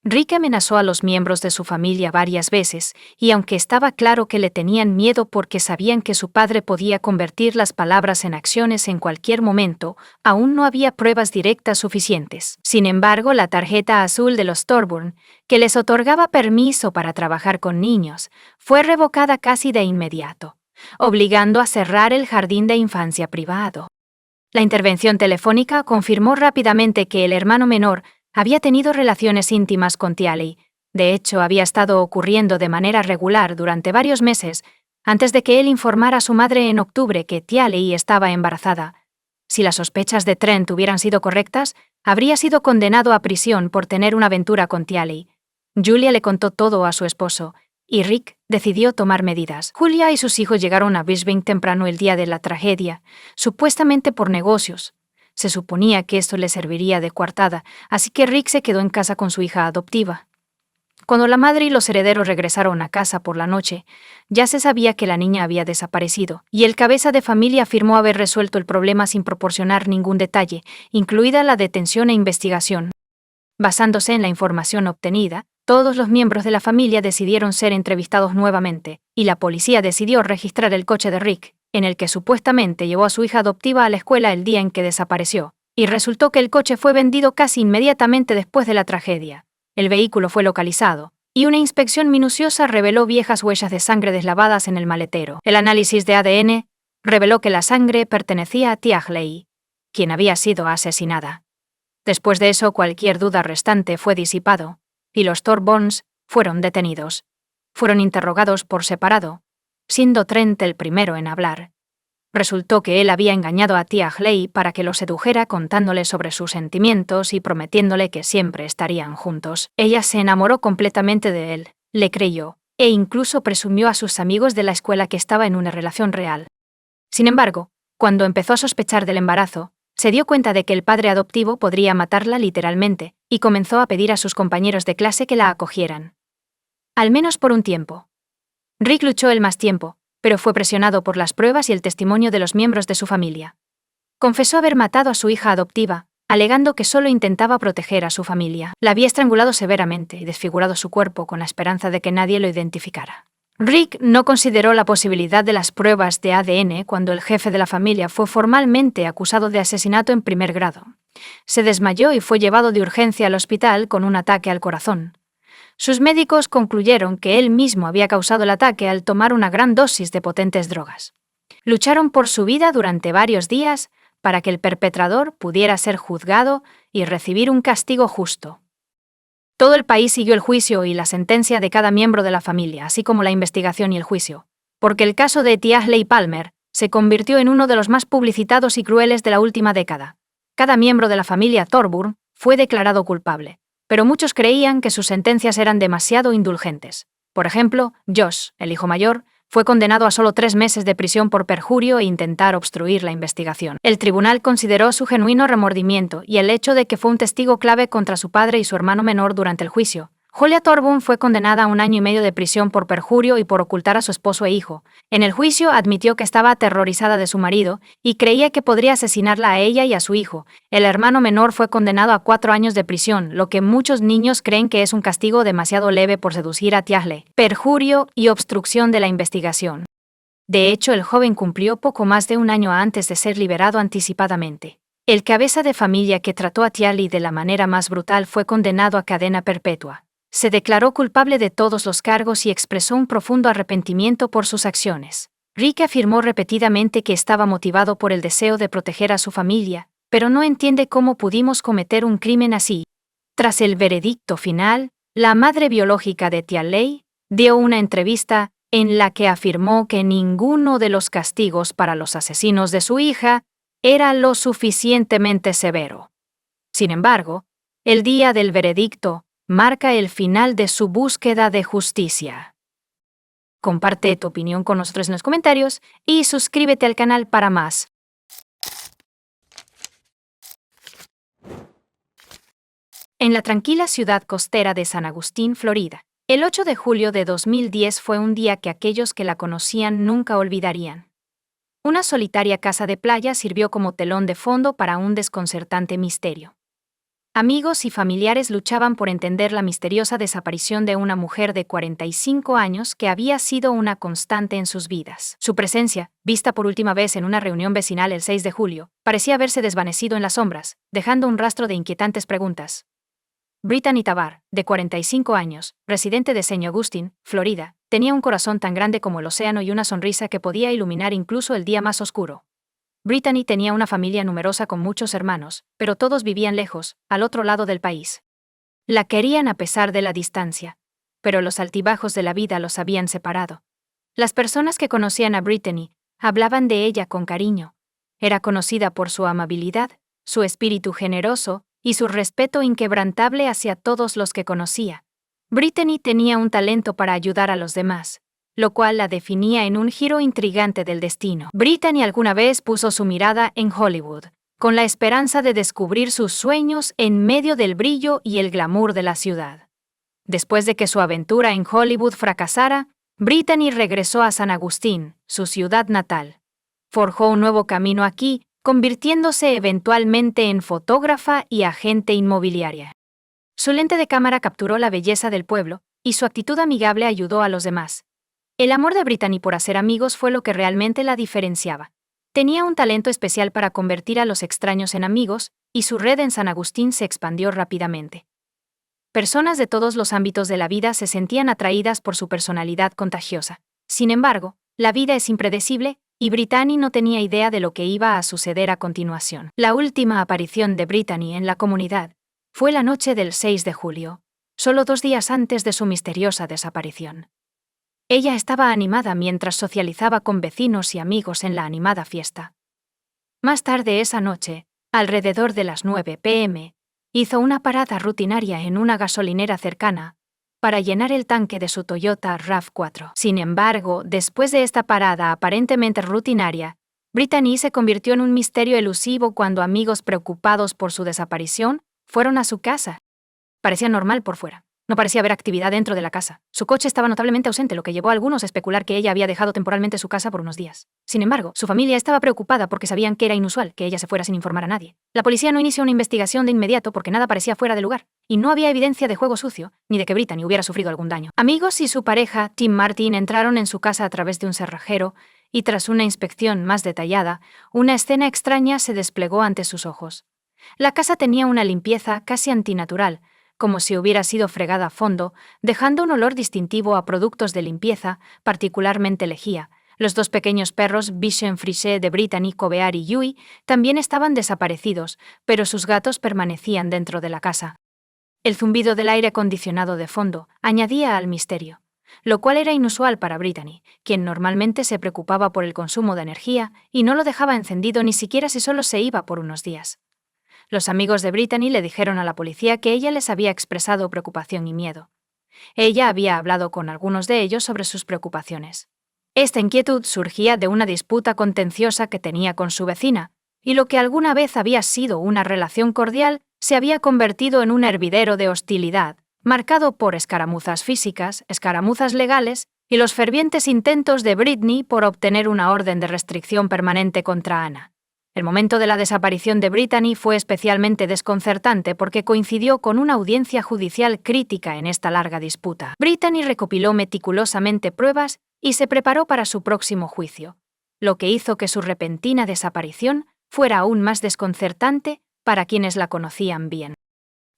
Rick amenazó a los miembros de su familia varias veces, y aunque estaba claro que le tenían miedo porque sabían que su padre podía convertir las palabras en acciones en cualquier momento, aún no había pruebas directas suficientes. Sin embargo, la tarjeta azul de los Thorburn, que les otorgaba permiso para trabajar con niños, fue revocada casi de inmediato, obligando a cerrar el jardín de infancia privado. La intervención telefónica confirmó rápidamente que el hermano menor había tenido relaciones íntimas con Tiali. De hecho, había estado ocurriendo de manera regular durante varios meses, antes de que él informara a su madre en octubre que Tiali estaba embarazada. Si las sospechas de Trent hubieran sido correctas, habría sido condenado a prisión por tener una aventura con Tiali. Julia le contó todo a su esposo, y Rick decidió tomar medidas. Julia y sus hijos llegaron a Brisbane temprano el día de la tragedia, supuestamente por negocios. Se suponía que esto le serviría de coartada, así que Rick se quedó en casa con su hija adoptiva. Cuando la madre y los herederos regresaron a casa por la noche, ya se sabía que la niña había desaparecido, y el cabeza de familia afirmó haber resuelto el problema sin proporcionar ningún detalle, incluida la detención e investigación. Basándose en la información obtenida, todos los miembros de la familia decidieron ser entrevistados nuevamente, y la policía decidió registrar el coche de Rick, en el que supuestamente llevó a su hija adoptiva a la escuela el día en que desapareció, y resultó que el coche fue vendido casi inmediatamente después de la tragedia. El vehículo fue localizado, y una inspección minuciosa reveló viejas huellas de sangre deslavadas en el maletero. El análisis de ADN reveló que la sangre pertenecía a Tiahley, quien había sido asesinada. Después de eso, cualquier duda restante fue disipado, y los Thorburns fueron detenidos. Fueron interrogados por separado, siendo Trent el primero en hablar. Resultó que él había engañado a Tiahley para que lo sedujera contándole sobre sus sentimientos y prometiéndole que siempre estarían juntos. Ella se enamoró completamente de él, le creyó, e incluso presumió a sus amigos de la escuela que estaba en una relación real. Sin embargo, cuando empezó a sospechar del embarazo, se dio cuenta de que el padre adoptivo podría matarla literalmente, y comenzó a pedir a sus compañeros de clase que la acogieran. Al menos por un tiempo. Rick luchó el más tiempo, pero fue presionado por las pruebas y el testimonio de los miembros de su familia. Confesó haber matado a su hija adoptiva, alegando que solo intentaba proteger a su familia. La había estrangulado severamente y desfigurado su cuerpo con la esperanza de que nadie lo identificara. Rick no consideró la posibilidad de las pruebas de ADN cuando el jefe de la familia fue formalmente acusado de asesinato en primer grado. Se desmayó y fue llevado de urgencia al hospital con un ataque al corazón. Sus médicos concluyeron que él mismo había causado el ataque al tomar una gran dosis de potentes drogas. Lucharon por su vida durante varios días para que el perpetrador pudiera ser juzgado y recibir un castigo justo. Todo el país siguió el juicio y la sentencia de cada miembro de la familia, así como la investigación y el juicio, porque el caso de Tiahley Palmer se convirtió en uno de los más publicitados y crueles de la última década. Cada miembro de la familia Thorburn fue declarado culpable, pero muchos creían que sus sentencias eran demasiado indulgentes. Por ejemplo, Josh, el hijo mayor, fue condenado a solo 3 meses de prisión por perjurio e intentar obstruir la investigación. El tribunal consideró su genuino remordimiento y el hecho de que fue un testigo clave contra su padre y su hermano menor durante el juicio. Julia Thorburn fue condenada a 1 año y medio de prisión por perjurio y por ocultar a su esposo e hijo. En el juicio admitió que estaba aterrorizada de su marido y creía que podría asesinarla a ella y a su hijo. El hermano menor fue condenado a 4 años de prisión, lo que muchos niños creen que es un castigo demasiado leve por seducir a Tiahley. Perjurio y obstrucción de la investigación. De hecho, el joven cumplió poco más de 1 año antes de ser liberado anticipadamente. El cabeza de familia que trató a Tiahley de la manera más brutal fue condenado a cadena perpetua. Se declaró culpable de todos los cargos y expresó un profundo arrepentimiento por sus acciones. Rick afirmó repetidamente que estaba motivado por el deseo de proteger a su familia, pero no entiende cómo pudimos cometer un crimen así. Tras el veredicto final, La madre biológica de Talley dio una entrevista en la que afirmó que ninguno de los castigos para los asesinos de su hija era lo suficientemente severo. Sin embargo, el día del veredicto marca el final de su búsqueda de justicia. Comparte tu opinión con nosotros en los comentarios y suscríbete al canal para más. En la tranquila ciudad costera de San Agustín, Florida, el 8 de julio de 2010 fue un día que aquellos que la conocían nunca olvidarían. Una solitaria casa de playa sirvió como telón de fondo para un desconcertante misterio. Amigos y familiares luchaban por entender la misteriosa desaparición de una mujer de 45 años que había sido una constante en sus vidas. Su presencia, vista por última vez en una reunión vecinal el 6 de julio, parecía haberse desvanecido en las sombras, dejando un rastro de inquietantes preguntas. Brittany Tabar, de 45 años, residente de St. Augustine, Florida, tenía un corazón tan grande como el océano y una sonrisa que podía iluminar incluso el día más oscuro. Brittany tenía una familia numerosa con muchos hermanos, pero todos vivían lejos, al otro lado del país. La querían a pesar de la distancia, pero los altibajos de la vida los habían separado. Las personas que conocían a Brittany hablaban de ella con cariño. Era conocida por su amabilidad, su espíritu generoso y su respeto inquebrantable hacia todos los que conocía. Brittany tenía un talento para ayudar a los demás, lo cual la definía en un giro intrigante del destino. Brittany alguna vez puso su mirada en Hollywood, con la esperanza de descubrir sus sueños en medio del brillo y el glamour de la ciudad. Después de que su aventura en Hollywood fracasara, Brittany regresó a San Agustín, su ciudad natal. Forjó un nuevo camino aquí, convirtiéndose eventualmente en fotógrafa y agente inmobiliaria. Su lente de cámara capturó la belleza del pueblo, y su actitud amigable ayudó a los demás. El amor de Brittany por hacer amigos fue lo que realmente la diferenciaba. Tenía un talento especial para convertir a los extraños en amigos, y su red en San Agustín se expandió rápidamente. Personas de todos los ámbitos de la vida se sentían atraídas por su personalidad contagiosa. Sin embargo, la vida es impredecible, y Brittany no tenía idea de lo que iba a suceder a continuación. La última aparición de Brittany en la comunidad fue la noche del 6 de julio, solo 2 días antes de su misteriosa desaparición. Ella estaba animada mientras socializaba con vecinos y amigos en la animada fiesta. Más tarde esa noche, alrededor de las 9 p.m., hizo una parada rutinaria en una gasolinera cercana para llenar el tanque de su Toyota RAV4. Sin embargo, después de esta parada aparentemente rutinaria, Brittany se convirtió en un misterio elusivo cuando amigos preocupados por su desaparición fueron a su casa. Parecía normal por fuera. No parecía haber actividad dentro de la casa. Su coche estaba notablemente ausente, lo que llevó a algunos a especular que ella había dejado temporalmente su casa por unos días. Sin embargo, su familia estaba preocupada porque sabían que era inusual que ella se fuera sin informar a nadie. La policía no inició una investigación de inmediato porque nada parecía fuera de lugar, y no había evidencia de juego sucio, ni de que Brittany hubiera sufrido algún daño. Amigos y su pareja, Tim Martin, entraron en su casa a través de un cerrajero, y tras una inspección más detallada, una escena extraña se desplegó ante sus ojos. La casa tenía una limpieza casi antinatural, como si hubiera sido fregada a fondo, dejando un olor distintivo a productos de limpieza, particularmente lejía. Los 2 pequeños perros Bichon Frise de Brittany, Cobear y Yui también estaban desaparecidos, pero sus gatos permanecían dentro de la casa. El zumbido del aire acondicionado de fondo añadía al misterio, lo cual era inusual para Brittany, quien normalmente se preocupaba por el consumo de energía y no lo dejaba encendido ni siquiera si solo se iba por unos días. Los amigos de Brittany le dijeron a la policía que ella les había expresado preocupación y miedo. Ella había hablado con algunos de ellos sobre sus preocupaciones. Esta inquietud surgía de una disputa contenciosa que tenía con su vecina, y lo que alguna vez había sido una relación cordial se había convertido en un hervidero de hostilidad, marcado por escaramuzas físicas, escaramuzas legales y los fervientes intentos de Brittany por obtener una orden de restricción permanente contra Anna. El momento de la desaparición de Brittany fue especialmente desconcertante porque coincidió con una audiencia judicial crítica en esta larga disputa. Brittany recopiló meticulosamente pruebas y se preparó para su próximo juicio, lo que hizo que su repentina desaparición fuera aún más desconcertante para quienes la conocían bien.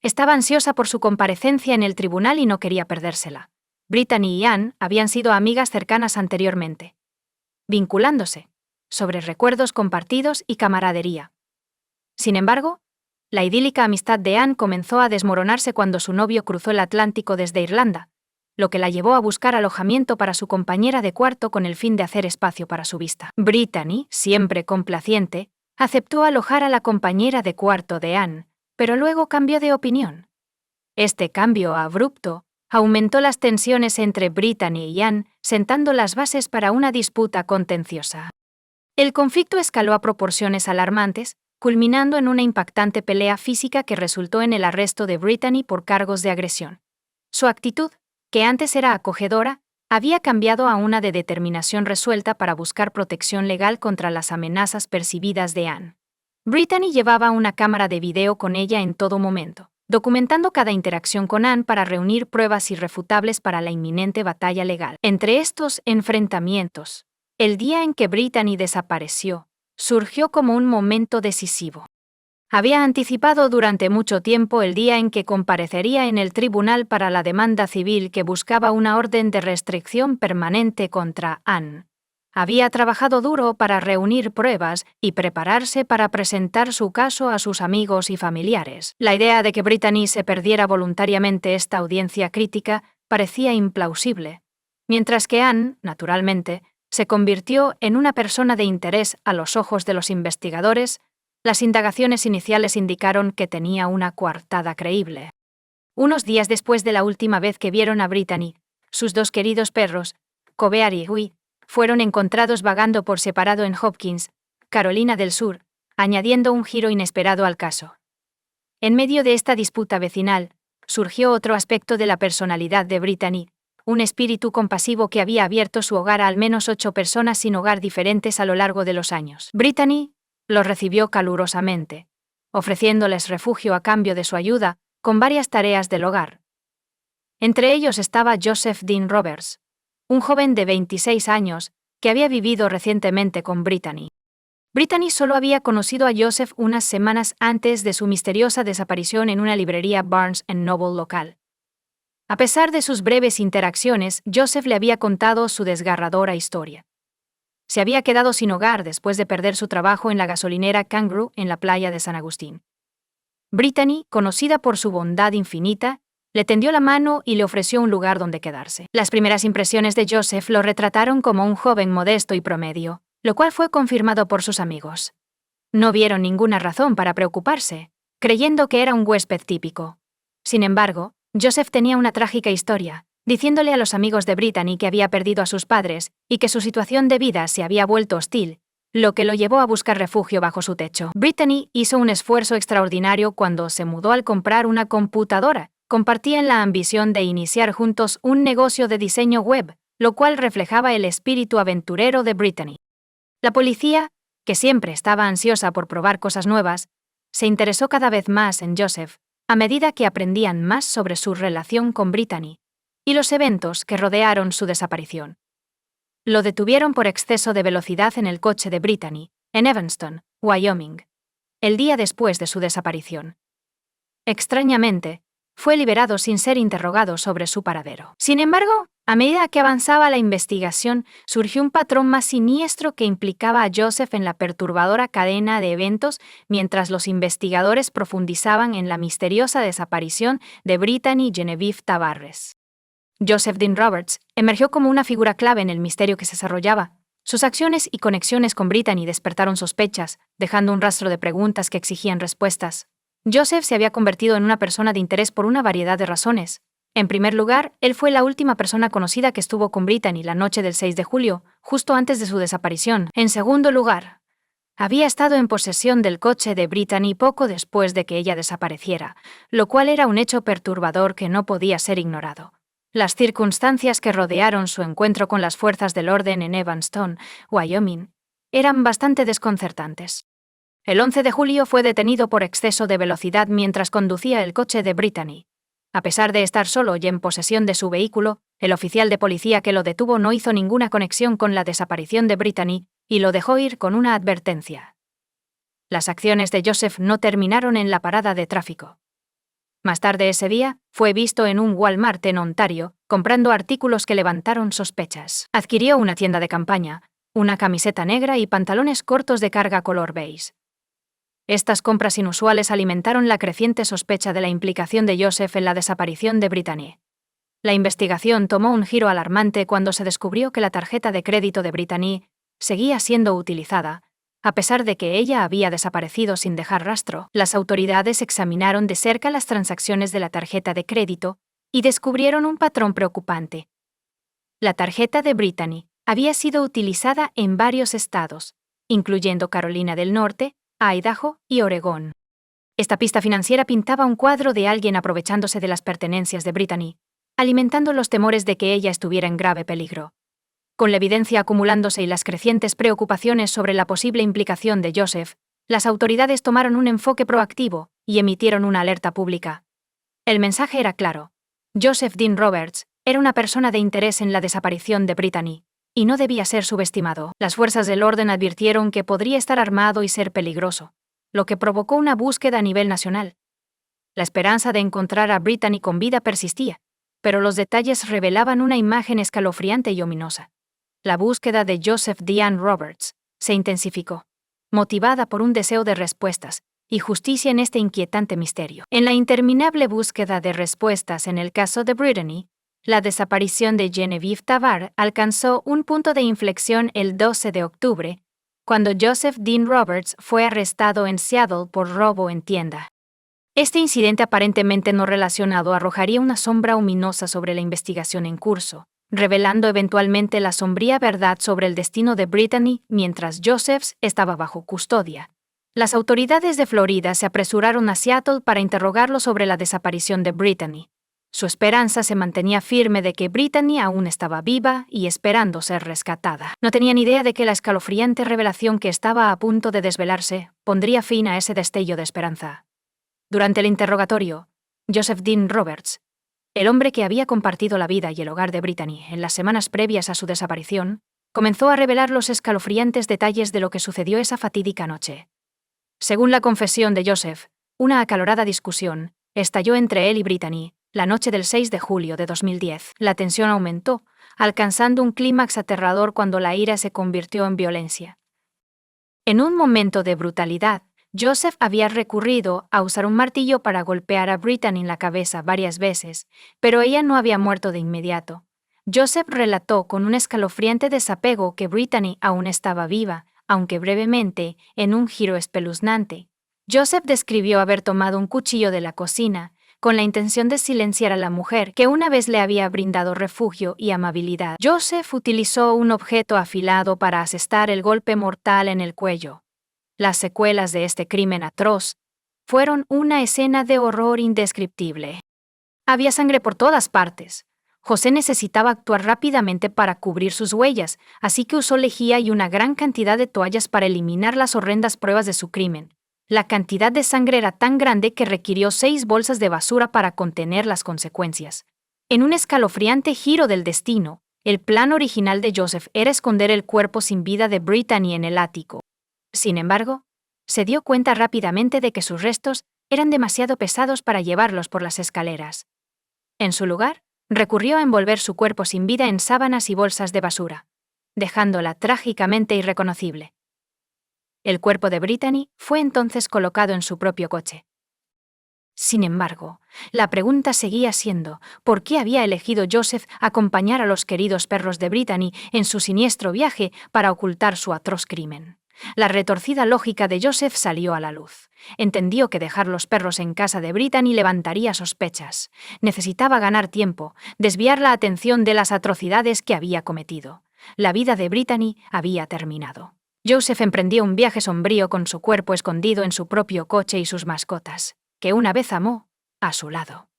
Estaba ansiosa por su comparecencia en el tribunal y no quería perdérsela. Brittany y Anne habían sido amigas cercanas anteriormente, vinculándose sobre recuerdos compartidos y camaradería. Sin embargo, La idílica amistad de Anne comenzó a desmoronarse cuando su novio cruzó el Atlántico desde Irlanda, lo que la llevó a buscar alojamiento para su compañera de cuarto con el fin de hacer espacio para su vista. Brittany, siempre complaciente, aceptó alojar a la compañera de cuarto de Anne, pero luego cambió de opinión. Este cambio abrupto aumentó las tensiones entre Brittany y Anne, sentando las bases para una disputa contenciosa. El conflicto escaló a proporciones alarmantes, culminando en una impactante pelea física que resultó en el arresto de Brittany por cargos de agresión. Su actitud, que antes era acogedora, había cambiado a una de determinación resuelta para buscar protección legal contra las amenazas percibidas de Anne. Brittany llevaba una cámara de video con ella en todo momento, documentando cada interacción con Anne para reunir pruebas irrefutables para la inminente batalla legal. Entre estos enfrentamientos, el día en que Brittany desapareció surgió como un momento decisivo. Había anticipado durante mucho tiempo el día en que comparecería en el tribunal para la demanda civil que buscaba una orden de restricción permanente contra Anne. Había trabajado duro para reunir pruebas y prepararse para presentar su caso a sus amigos y familiares. La idea de que Brittany se perdiera voluntariamente esta audiencia crítica parecía implausible, mientras que Anne, naturalmente, se convirtió en una persona de interés a los ojos de los investigadores. Las indagaciones iniciales indicaron que tenía una coartada creíble. Unos días después de la última vez que vieron a Brittany, sus dos queridos perros, Cobear y Huey, fueron encontrados vagando por separado en Hopkins, Carolina del Sur, añadiendo un giro inesperado al caso. En medio de esta disputa vecinal, surgió otro aspecto de la personalidad de Brittany, un espíritu compasivo que había abierto su hogar a al menos 8 personas sin hogar diferentes a lo largo de los años. Brittany los recibió calurosamente, ofreciéndoles refugio a cambio de su ayuda con varias tareas del hogar. Entre ellos estaba Joseph Dean Roberts, un joven de 26 años que había vivido recientemente con Brittany. Brittany solo había conocido a Joseph unas semanas antes de su misteriosa desaparición en una librería Barnes & Noble local. A pesar de sus breves interacciones, Joseph le había contado su desgarradora historia. Se había quedado sin hogar después de perder su trabajo en la gasolinera Kangaroo en la playa de San Agustín. Brittany, conocida por su bondad infinita, le tendió la mano y le ofreció un lugar donde quedarse. Las primeras impresiones de Joseph lo retrataron como un joven modesto y promedio, lo cual fue confirmado por sus amigos. No vieron ninguna razón para preocuparse, creyendo que era un huésped típico. Sin embargo, Joseph tenía una trágica historia, diciéndole a los amigos de Brittany que había perdido a sus padres y que su situación de vida se había vuelto hostil, lo que lo llevó a buscar refugio bajo su techo. Brittany hizo un esfuerzo extraordinario cuando se mudó al comprar una computadora. Compartían la ambición de iniciar juntos un negocio de diseño web, lo cual reflejaba el espíritu aventurero de Brittany. La policía, que siempre estaba ansiosa por probar cosas nuevas, se interesó cada vez más en Joseph, a medida que aprendían más sobre su relación con Brittany y los eventos que rodearon su desaparición. Lo detuvieron por exceso de velocidad en el coche de Brittany, en Evanston, Wyoming, el día después de su desaparición. Extrañamente, fue liberado sin ser interrogado sobre su paradero. Sin embargo, a medida que avanzaba la investigación, surgió un patrón más siniestro que implicaba a Joseph en la perturbadora cadena de eventos mientras los investigadores profundizaban en la misteriosa desaparición de Brittany Genevieve Tavares. Joseph Dean Roberts emergió como una figura clave en el misterio que se desarrollaba. Sus acciones y conexiones con Brittany despertaron sospechas, dejando un rastro de preguntas que exigían respuestas. Joseph se había convertido en una persona de interés por una variedad de razones. En primer lugar, él fue la última persona conocida que estuvo con Brittany la noche del 6 de julio, justo antes de su desaparición. En segundo lugar, había estado en posesión del coche de Brittany poco después de que ella desapareciera, lo cual era un hecho perturbador que no podía ser ignorado. Las circunstancias que rodearon su encuentro con las fuerzas del orden en Evanston, Wyoming, eran bastante desconcertantes. El 11 de julio fue detenido por exceso de velocidad mientras conducía el coche de Brittany. A pesar de estar solo y en posesión de su vehículo, el oficial de policía que lo detuvo no hizo ninguna conexión con la desaparición de Brittany y lo dejó ir con una advertencia. Las acciones de Joseph no terminaron en la parada de tráfico. Más tarde ese día, fue visto en un Walmart en Ontario, comprando artículos que levantaron sospechas. Adquirió una tienda de campaña, una camiseta negra y pantalones cortos de carga color beige. Estas compras inusuales alimentaron la creciente sospecha de la implicación de Joseph en la desaparición de Brittany. La investigación tomó un giro alarmante cuando se descubrió que la tarjeta de crédito de Brittany seguía siendo utilizada, a pesar de que ella había desaparecido sin dejar rastro. Las autoridades examinaron de cerca las transacciones de la tarjeta de crédito y descubrieron un patrón preocupante. La tarjeta de Brittany había sido utilizada en varios estados, incluyendo Carolina del Norte, Idaho y Oregón. Esta pista financiera pintaba un cuadro de alguien aprovechándose de las pertenencias de Brittany, alimentando los temores de que ella estuviera en grave peligro. Con la evidencia acumulándose y las crecientes preocupaciones sobre la posible implicación de Joseph, las autoridades tomaron un enfoque proactivo y emitieron una alerta pública. El mensaje era claro. Joseph Dean Roberts era una persona de interés en la desaparición de Brittany, y no debía ser subestimado. Las fuerzas del orden advirtieron que podría estar armado y ser peligroso, lo que provocó una búsqueda a nivel nacional. La esperanza de encontrar a Brittany con vida persistía, pero los detalles revelaban una imagen escalofriante y ominosa. La búsqueda de Joseph Dean Roberts se intensificó, motivada por un deseo de respuestas y justicia en este inquietante misterio. En la interminable búsqueda de respuestas en el caso de Brittany, la desaparición de Genevieve Tavar alcanzó un punto de inflexión el 12 de octubre, cuando Joseph Dean Roberts fue arrestado en Seattle por robo en tienda. Este incidente aparentemente no relacionado arrojaría una sombra ominosa sobre la investigación en curso, revelando eventualmente la sombría verdad sobre el destino de Brittany mientras Joseph estaba bajo custodia. Las autoridades de Florida se apresuraron a Seattle para interrogarlo sobre la desaparición de Brittany. Su esperanza se mantenía firme de que Brittany aún estaba viva y esperando ser rescatada. No tenían idea de que la escalofriante revelación que estaba a punto de desvelarse pondría fin a ese destello de esperanza. Durante el interrogatorio, Joseph Dean Roberts, el hombre que había compartido la vida y el hogar de Brittany en las semanas previas a su desaparición, comenzó a revelar los escalofriantes detalles de lo que sucedió esa fatídica noche. Según la confesión de Joseph, una acalorada discusión estalló entre él y Brittany la noche del 6 de julio de 2010. La tensión aumentó, alcanzando un clímax aterrador cuando la ira se convirtió en violencia. En un momento de brutalidad, Joseph había recurrido a usar un martillo para golpear a Brittany en la cabeza varias veces, pero ella no había muerto de inmediato. Joseph relató con un escalofriante desapego que Brittany aún estaba viva, aunque brevemente, en un giro espeluznante. Joseph describió haber tomado un cuchillo de la cocina, con la intención de silenciar a la mujer que una vez le había brindado refugio y amabilidad. Joseph utilizó un objeto afilado para asestar el golpe mortal en el cuello. Las secuelas de este crimen atroz fueron una escena de horror indescriptible. Había sangre por todas partes. José necesitaba actuar rápidamente para cubrir sus huellas, así que usó lejía y una gran cantidad de toallas para eliminar las horrendas pruebas de su crimen. La cantidad de sangre era tan grande que requirió 6 bolsas de basura para contener las consecuencias. En un escalofriante giro del destino, el plan original de Joseph era esconder el cuerpo sin vida de Brittany en el ático. Sin embargo, se dio cuenta rápidamente de que sus restos eran demasiado pesados para llevarlos por las escaleras. En su lugar, recurrió a envolver su cuerpo sin vida en sábanas y bolsas de basura, dejándola trágicamente irreconocible. El cuerpo de Brittany fue entonces colocado en su propio coche. Sin embargo, la pregunta seguía siendo ¿por qué había elegido Joseph acompañar a los queridos perros de Brittany en su siniestro viaje para ocultar su atroz crimen? La retorcida lógica de Joseph salió a la luz. Entendió que dejar los perros en casa de Brittany levantaría sospechas. Necesitaba ganar tiempo, desviar la atención de las atrocidades que había cometido. La vida de Brittany había terminado. Joseph emprendió un viaje sombrío con su cuerpo escondido en su propio coche y sus mascotas, que una vez amó, a su lado.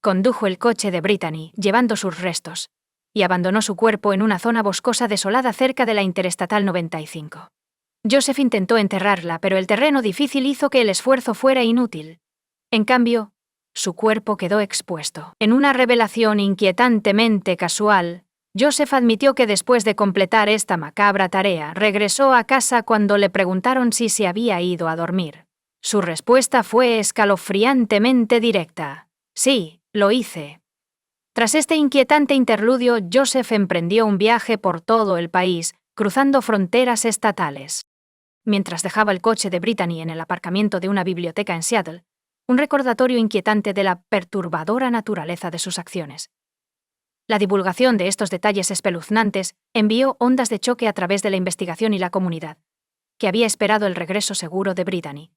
Condujo el coche de Brittany, llevando sus restos, y abandonó su cuerpo en una zona boscosa desolada cerca de la Interestatal 95. Joseph intentó enterrarla, pero el terreno difícil hizo que el esfuerzo fuera inútil. En cambio, su cuerpo quedó expuesto. En una revelación inquietantemente casual, Joseph admitió que después de completar esta macabra tarea, regresó a casa cuando le preguntaron si se había ido a dormir. Su respuesta fue escalofriantemente directa. Sí, lo hice. Tras este inquietante interludio, Joseph emprendió un viaje por todo el país, cruzando fronteras estatales. mientras dejaba el coche de Brittany en el aparcamiento de una biblioteca en Seattle, un recordatorio inquietante de la perturbadora naturaleza de sus acciones. La divulgación de estos detalles espeluznantes envió ondas de choque a través de la investigación y la comunidad, que había esperado el regreso seguro de Brittany.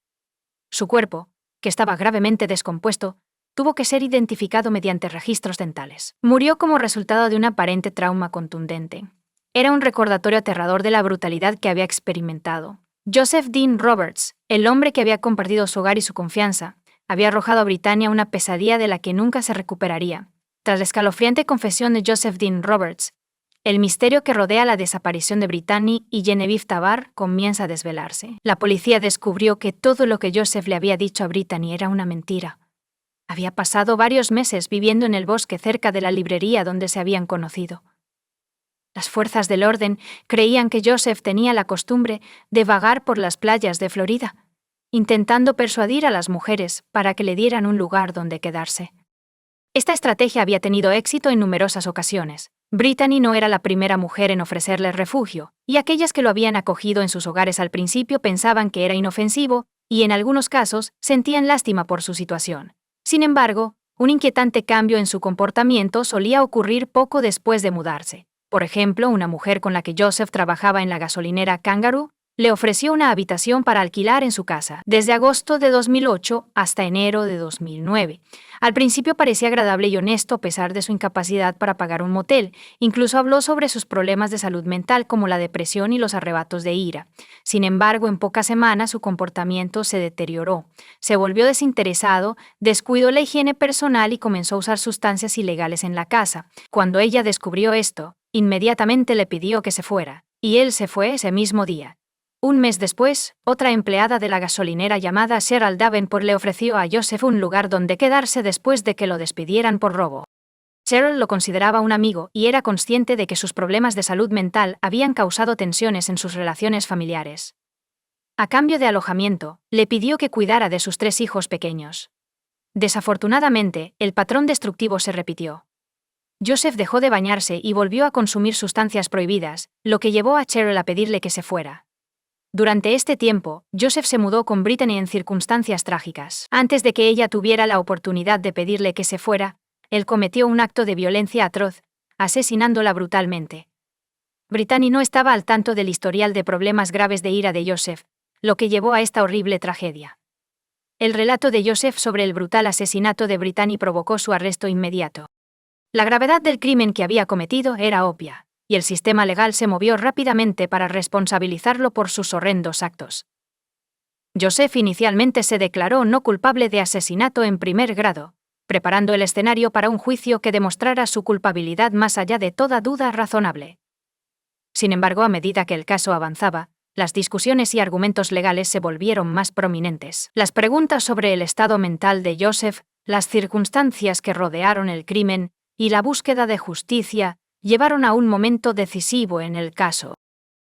Su cuerpo, que estaba gravemente descompuesto, tuvo que ser identificado mediante registros dentales. Murió como resultado de un aparente trauma contundente. Era un recordatorio aterrador de la brutalidad que había experimentado. Joseph Dean Roberts, el hombre que había compartido su hogar y su confianza, había arrojado a Brittany a una pesadilla de la que nunca se recuperaría. Tras la escalofriante confesión de Joseph Dean Roberts, el misterio que rodea la desaparición de Brittany y Genevieve Tabar comienza a desvelarse. La policía descubrió que todo lo que Joseph le había dicho a Brittany era una mentira. Había pasado varios meses viviendo en el bosque cerca de la librería donde se habían conocido. Las fuerzas del orden creían que Joseph tenía la costumbre de vagar por las playas de Florida, intentando persuadir a las mujeres para que le dieran un lugar donde quedarse. Esta estrategia había tenido éxito en numerosas ocasiones. Brittany no era la primera mujer en ofrecerle refugio, y aquellas que lo habían acogido en sus hogares al principio pensaban que era inofensivo y, en algunos casos, sentían lástima por su situación. Sin embargo, un inquietante cambio en su comportamiento solía ocurrir poco después de mudarse. Por ejemplo, una mujer con la que Joseph trabajaba en la gasolinera Kangaroo le ofreció una habitación para alquilar en su casa, desde agosto de 2008 hasta enero de 2009. Al principio parecía agradable y honesto a pesar de su incapacidad para pagar un motel. Incluso habló sobre sus problemas de salud mental como la depresión y los arrebatos de ira. Sin embargo, en pocas semanas su comportamiento se deterioró. Se volvió desinteresado, descuidó la higiene personal y comenzó a usar sustancias ilegales en la casa. Cuando ella descubrió esto, inmediatamente le pidió que se fuera, y él se fue ese mismo día. Un mes después, otra empleada de la gasolinera llamada Cheryl Davenport le ofreció a Joseph un lugar donde quedarse después de que lo despidieran por robo. Cheryl lo consideraba un amigo y era consciente de que sus problemas de salud mental habían causado tensiones en sus relaciones familiares. A cambio de alojamiento, le pidió que cuidara de sus 3 hijos pequeños. Desafortunadamente, el patrón destructivo se repitió. Joseph dejó de bañarse y volvió a consumir sustancias prohibidas, lo que llevó a Cheryl a pedirle que se fuera. Durante este tiempo, Joseph se mudó con Brittany en circunstancias trágicas. Antes de que ella tuviera la oportunidad de pedirle que se fuera, él cometió un acto de violencia atroz, asesinándola brutalmente. Brittany no estaba al tanto del historial de problemas graves de ira de Joseph, lo que llevó a esta horrible tragedia. El relato de Joseph sobre el brutal asesinato de Brittany provocó su arresto inmediato. La gravedad del crimen que había cometido era obvia, y el sistema legal se movió rápidamente para responsabilizarlo por sus horrendos actos. Joseph inicialmente se declaró no culpable de asesinato en primer grado, preparando el escenario para un juicio que demostrara su culpabilidad más allá de toda duda razonable. Sin embargo, a medida que el caso avanzaba, las discusiones y argumentos legales se volvieron más prominentes. Las preguntas sobre el estado mental de Joseph, las circunstancias que rodearon el crimen y la búsqueda de justicia llevaron a un momento decisivo en el caso.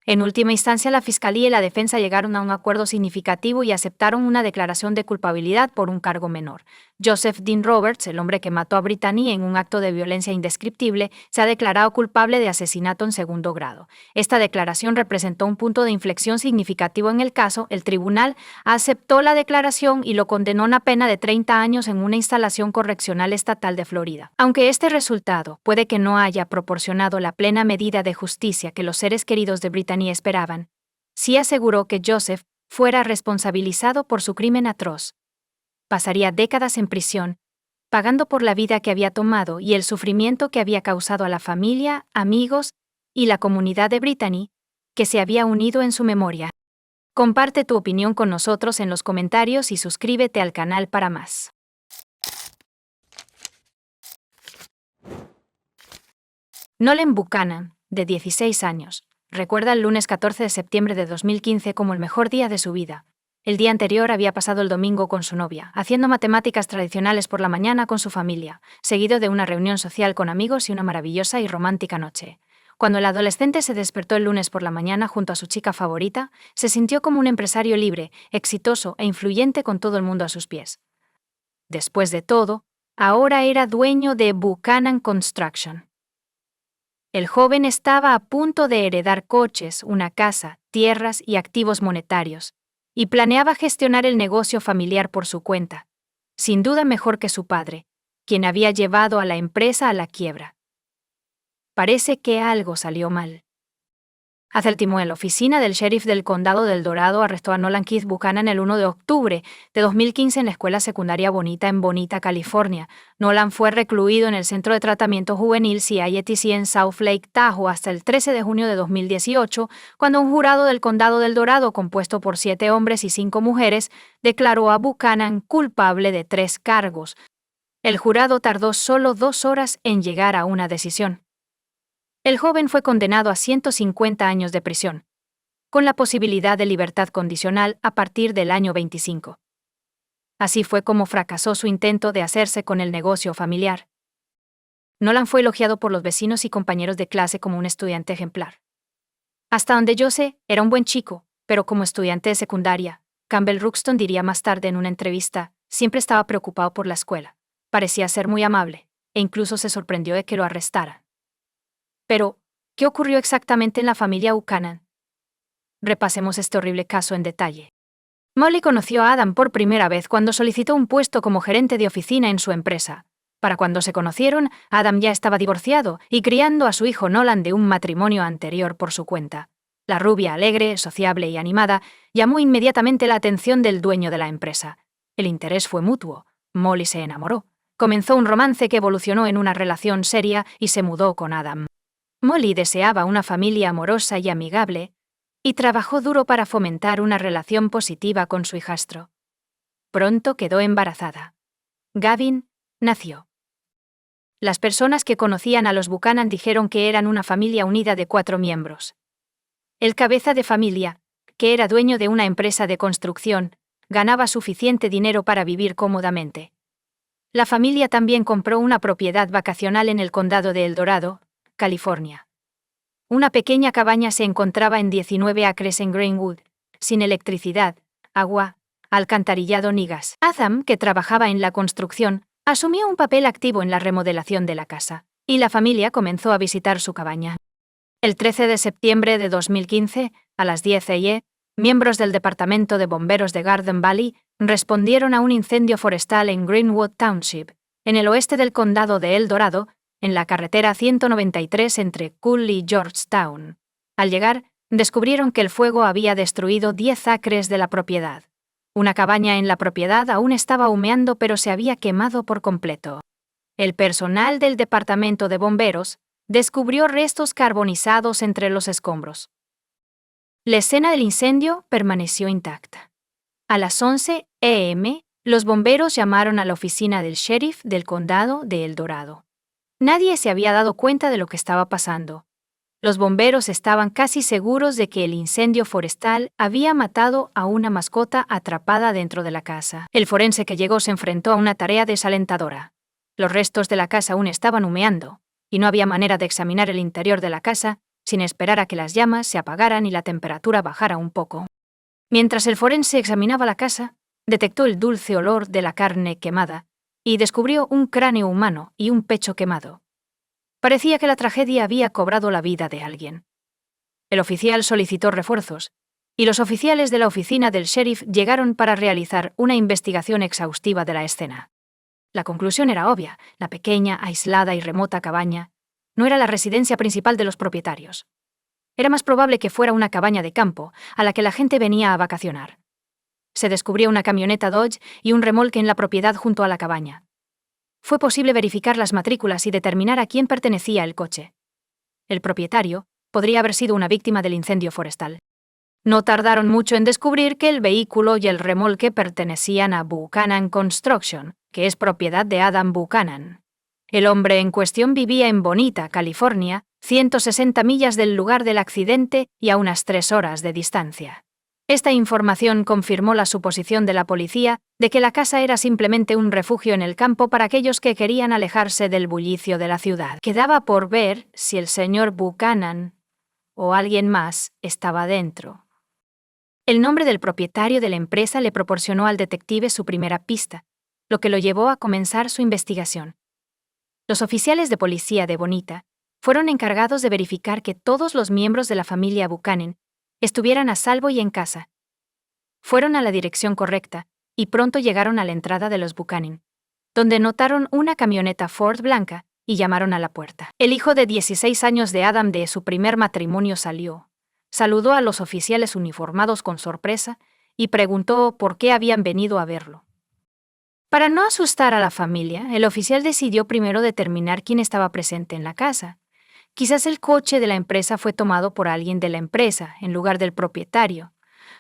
En última instancia, la Fiscalía y la defensa llegaron a un acuerdo significativo y aceptaron una declaración de culpabilidad por un cargo menor. Joseph Dean Roberts, el hombre que mató a Brittany en un acto de violencia indescriptible, se ha declarado culpable de asesinato en segundo grado. Esta declaración representó un punto de inflexión significativo en el caso. El tribunal aceptó la declaración y lo condenó a una pena de 30 años en una instalación correccional estatal de Florida. Aunque este resultado puede que no haya proporcionado la plena medida de justicia que los seres queridos de Brittany esperaban, sí aseguró que Joseph fuera responsabilizado por su crimen atroz. Pasaría décadas en prisión, pagando por la vida que había tomado y el sufrimiento que había causado a la familia, amigos y la comunidad de Brittany, que se había unido en su memoria. Comparte tu opinión con nosotros en los comentarios y suscríbete al canal para más. Nolan Buchanan, de 16 años, recuerda el lunes 14 de septiembre de 2015 como el mejor día de su vida. El día anterior había pasado el domingo con su novia, haciendo matemáticas tradicionales por la mañana con su familia, seguido de una reunión social con amigos y una maravillosa y romántica noche. Cuando el adolescente se despertó el lunes por la mañana junto a su chica favorita, se sintió como un empresario libre, exitoso e influyente con todo el mundo a sus pies. Después de todo, ahora era dueño de Buchanan Construction. El joven estaba a punto de heredar coches, una casa, tierras y activos monetarios, y planeaba gestionar el negocio familiar por su cuenta, sin duda mejor que su padre, quien había llevado a la empresa a la quiebra. Parece que algo salió mal. Acertimó en la oficina del sheriff del condado del Dorado arrestó a Nolan Keith Buchanan el 1 de octubre de 2015 en la escuela secundaria Bonita en Bonita, California. Nolan fue recluido en el Centro de Tratamiento Juvenil CITC en South Lake Tahoe hasta el 13 de junio de 2018, cuando un jurado del condado del Dorado, compuesto por 7 hombres y 5 mujeres, declaró a Buchanan culpable de 3 cargos. El jurado tardó solo 2 horas en llegar a una decisión. El joven fue condenado a 150 años de prisión, con la posibilidad de libertad condicional a partir del año 25. Así fue como fracasó su intento de hacerse con el negocio familiar. Nolan fue elogiado por los vecinos y compañeros de clase como un estudiante ejemplar. Hasta donde yo sé, era un buen chico, pero como estudiante de secundaria, Campbell Ruxton diría más tarde en una entrevista, siempre estaba preocupado por la escuela. Parecía ser muy amable, e incluso se sorprendió de que lo arrestaran. Pero, ¿qué ocurrió exactamente en la familia Buchanan? Repasemos este horrible caso en detalle. Molly conoció a Adam por primera vez cuando solicitó un puesto como gerente de oficina en su empresa. Para cuando se conocieron, Adam ya estaba divorciado y criando a su hijo Nolan de un matrimonio anterior por su cuenta. La rubia alegre, sociable y animada llamó inmediatamente la atención del dueño de la empresa. El interés fue mutuo. Molly se enamoró. Comenzó un romance que evolucionó en una relación seria y se mudó con Adam. Molly deseaba una familia amorosa y amigable, y trabajó duro para fomentar una relación positiva con su hijastro. Pronto quedó embarazada. Gavin nació. Las personas que conocían a los Buchanan dijeron que eran una familia unida de 4 miembros. El cabeza de familia, que era dueño de una empresa de construcción, ganaba suficiente dinero para vivir cómodamente. La familia también compró una propiedad vacacional en el condado de El Dorado, California. Una pequeña cabaña se encontraba en 19 acres en Greenwood, sin electricidad, agua, alcantarillado ni gas. Adam, que trabajaba en la construcción, asumió un papel activo en la remodelación de la casa, y la familia comenzó a visitar su cabaña. El 13 de septiembre de 2015, a las 10 a.m., miembros del Departamento de Bomberos de Garden Valley respondieron a un incendio forestal en Greenwood Township, en el oeste del condado de El Dorado, en la carretera 193 entre Cool y Georgetown. Al llegar, descubrieron que el fuego había destruido 10 acres de la propiedad. Una cabaña en la propiedad aún estaba humeando, pero se había quemado por completo. El personal del Departamento de Bomberos descubrió restos carbonizados entre los escombros. La escena del incendio permaneció intacta. A las 11 a.m., los bomberos llamaron a la oficina del sheriff del condado de El Dorado. Nadie se había dado cuenta de lo que estaba pasando. Los bomberos estaban casi seguros de que el incendio forestal había matado a una mascota atrapada dentro de la casa. El forense que llegó se enfrentó a una tarea desalentadora. Los restos de la casa aún estaban humeando, y no había manera de examinar el interior de la casa sin esperar a que las llamas se apagaran y la temperatura bajara un poco. Mientras el forense examinaba la casa, detectó el dulce olor de la carne quemada y descubrió un cráneo humano y un pecho quemado. Parecía que la tragedia había cobrado la vida de alguien. El oficial solicitó refuerzos, y los oficiales de la oficina del sheriff llegaron para realizar una investigación exhaustiva de la escena. La conclusión era obvia: la pequeña, aislada y remota cabaña no era la residencia principal de los propietarios. Era más probable que fuera una cabaña de campo a la que la gente venía a vacacionar. Se descubrió una camioneta Dodge y un remolque en la propiedad junto a la cabaña. Fue posible verificar las matrículas y determinar a quién pertenecía el coche. El propietario podría haber sido una víctima del incendio forestal. No tardaron mucho en descubrir que el vehículo y el remolque pertenecían a Buchanan Construction, que es propiedad de Adam Buchanan. El hombre en cuestión vivía en Bonita, California, 160 millas del lugar del accidente y a unas 3 horas de distancia. Esta información confirmó la suposición de la policía de que la casa era simplemente un refugio en el campo para aquellos que querían alejarse del bullicio de la ciudad. Quedaba por ver si el señor Buchanan o alguien más estaba dentro. El nombre del propietario de la empresa le proporcionó al detective su primera pista, lo que lo llevó a comenzar su investigación. Los oficiales de policía de Bonita fueron encargados de verificar que todos los miembros de la familia Buchanan estuvieran a salvo y en casa. Fueron a la dirección correcta y pronto llegaron a la entrada de los Buchanan, donde notaron una camioneta Ford blanca y llamaron a la puerta. El hijo de 16 años de Adam de su primer matrimonio salió, saludó a los oficiales uniformados con sorpresa y preguntó por qué habían venido a verlo. Para no asustar a la familia, el oficial decidió primero determinar quién estaba presente en la casa. Quizás el coche de la empresa fue tomado por alguien de la empresa, en lugar del propietario.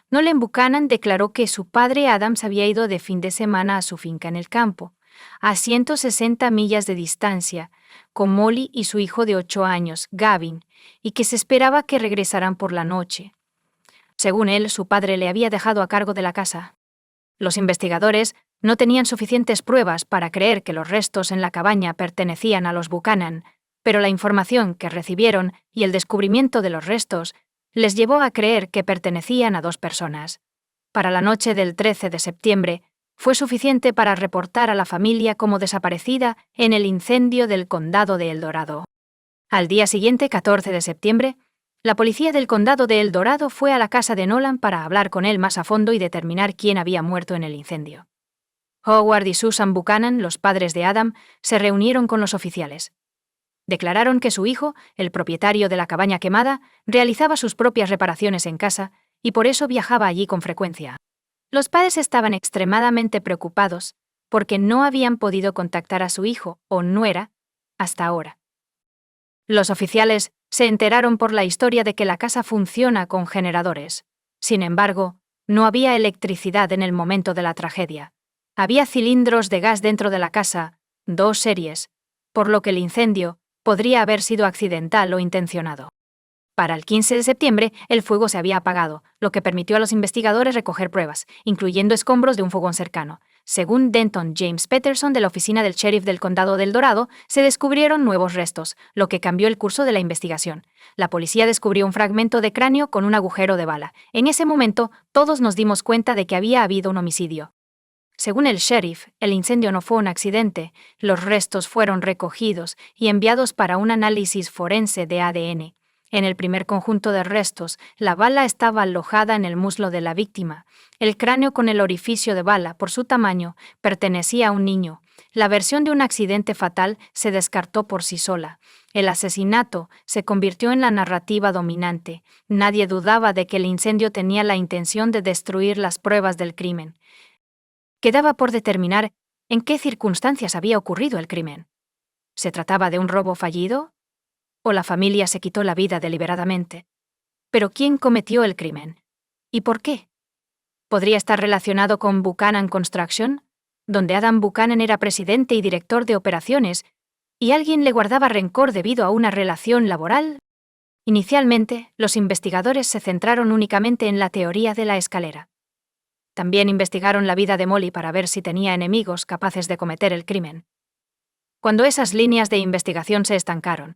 Nolan Buchanan declaró que su padre Adam se había ido de fin de semana a su finca en el campo, a 160 millas de distancia, con Molly y su hijo de 8 años, Gavin, y que se esperaba que regresaran por la noche. Según él, su padre le había dejado a cargo de la casa. Los investigadores no tenían suficientes pruebas para creer que los restos en la cabaña pertenecían a los Buchanan, pero la información que recibieron y el descubrimiento de los restos les llevó a creer que pertenecían a 2 personas. Para la noche del 13 de septiembre, fue suficiente para reportar a la familia como desaparecida en el incendio del condado de El Dorado. Al día siguiente, 14 de septiembre, la policía del condado de El Dorado fue a la casa de Nolan para hablar con él más a fondo y determinar quién había muerto en el incendio. Howard y Susan Buchanan, los padres de Adam, se reunieron con los oficiales. Declararon que su hijo, el propietario de la cabaña quemada, realizaba sus propias reparaciones en casa y por eso viajaba allí con frecuencia. Los padres estaban extremadamente preocupados porque no habían podido contactar a su hijo o nuera hasta ahora. Los oficiales se enteraron por la historia de que la casa funciona con generadores. Sin embargo, no había electricidad en el momento de la tragedia. Había cilindros de gas dentro de la casa, 2 series, por lo que el incendio podría haber sido accidental o intencionado. Para el 15 de septiembre, el fuego se había apagado, lo que permitió a los investigadores recoger pruebas, incluyendo escombros de un fogón cercano. Según Denton James Peterson de la oficina del sheriff del condado del Dorado, se descubrieron nuevos restos, lo que cambió el curso de la investigación. La policía descubrió un fragmento de cráneo con un agujero de bala. En ese momento, todos nos dimos cuenta de que había habido un homicidio. Según el sheriff, el incendio no fue un accidente. Los restos fueron recogidos y enviados para un análisis forense de ADN. En el primer conjunto de restos, la bala estaba alojada en el muslo de la víctima. El cráneo con el orificio de bala, por su tamaño, pertenecía a un niño. La versión de un accidente fatal se descartó por sí sola. El asesinato se convirtió en la narrativa dominante. Nadie dudaba de que el incendio tenía la intención de destruir las pruebas del crimen. Quedaba por determinar en qué circunstancias había ocurrido el crimen. ¿Se trataba de un robo fallido? ¿O la familia se quitó la vida deliberadamente? ¿Pero quién cometió el crimen? ¿Y por qué? ¿Podría estar relacionado con Buchanan Construction, donde Adam Buchanan era presidente y director de operaciones, y alguien le guardaba rencor debido a una relación laboral? Inicialmente, los investigadores se centraron únicamente en la teoría de la escalera. También investigaron la vida de Molly para ver si tenía enemigos capaces de cometer el crimen. Cuando esas líneas de investigación se estancaron,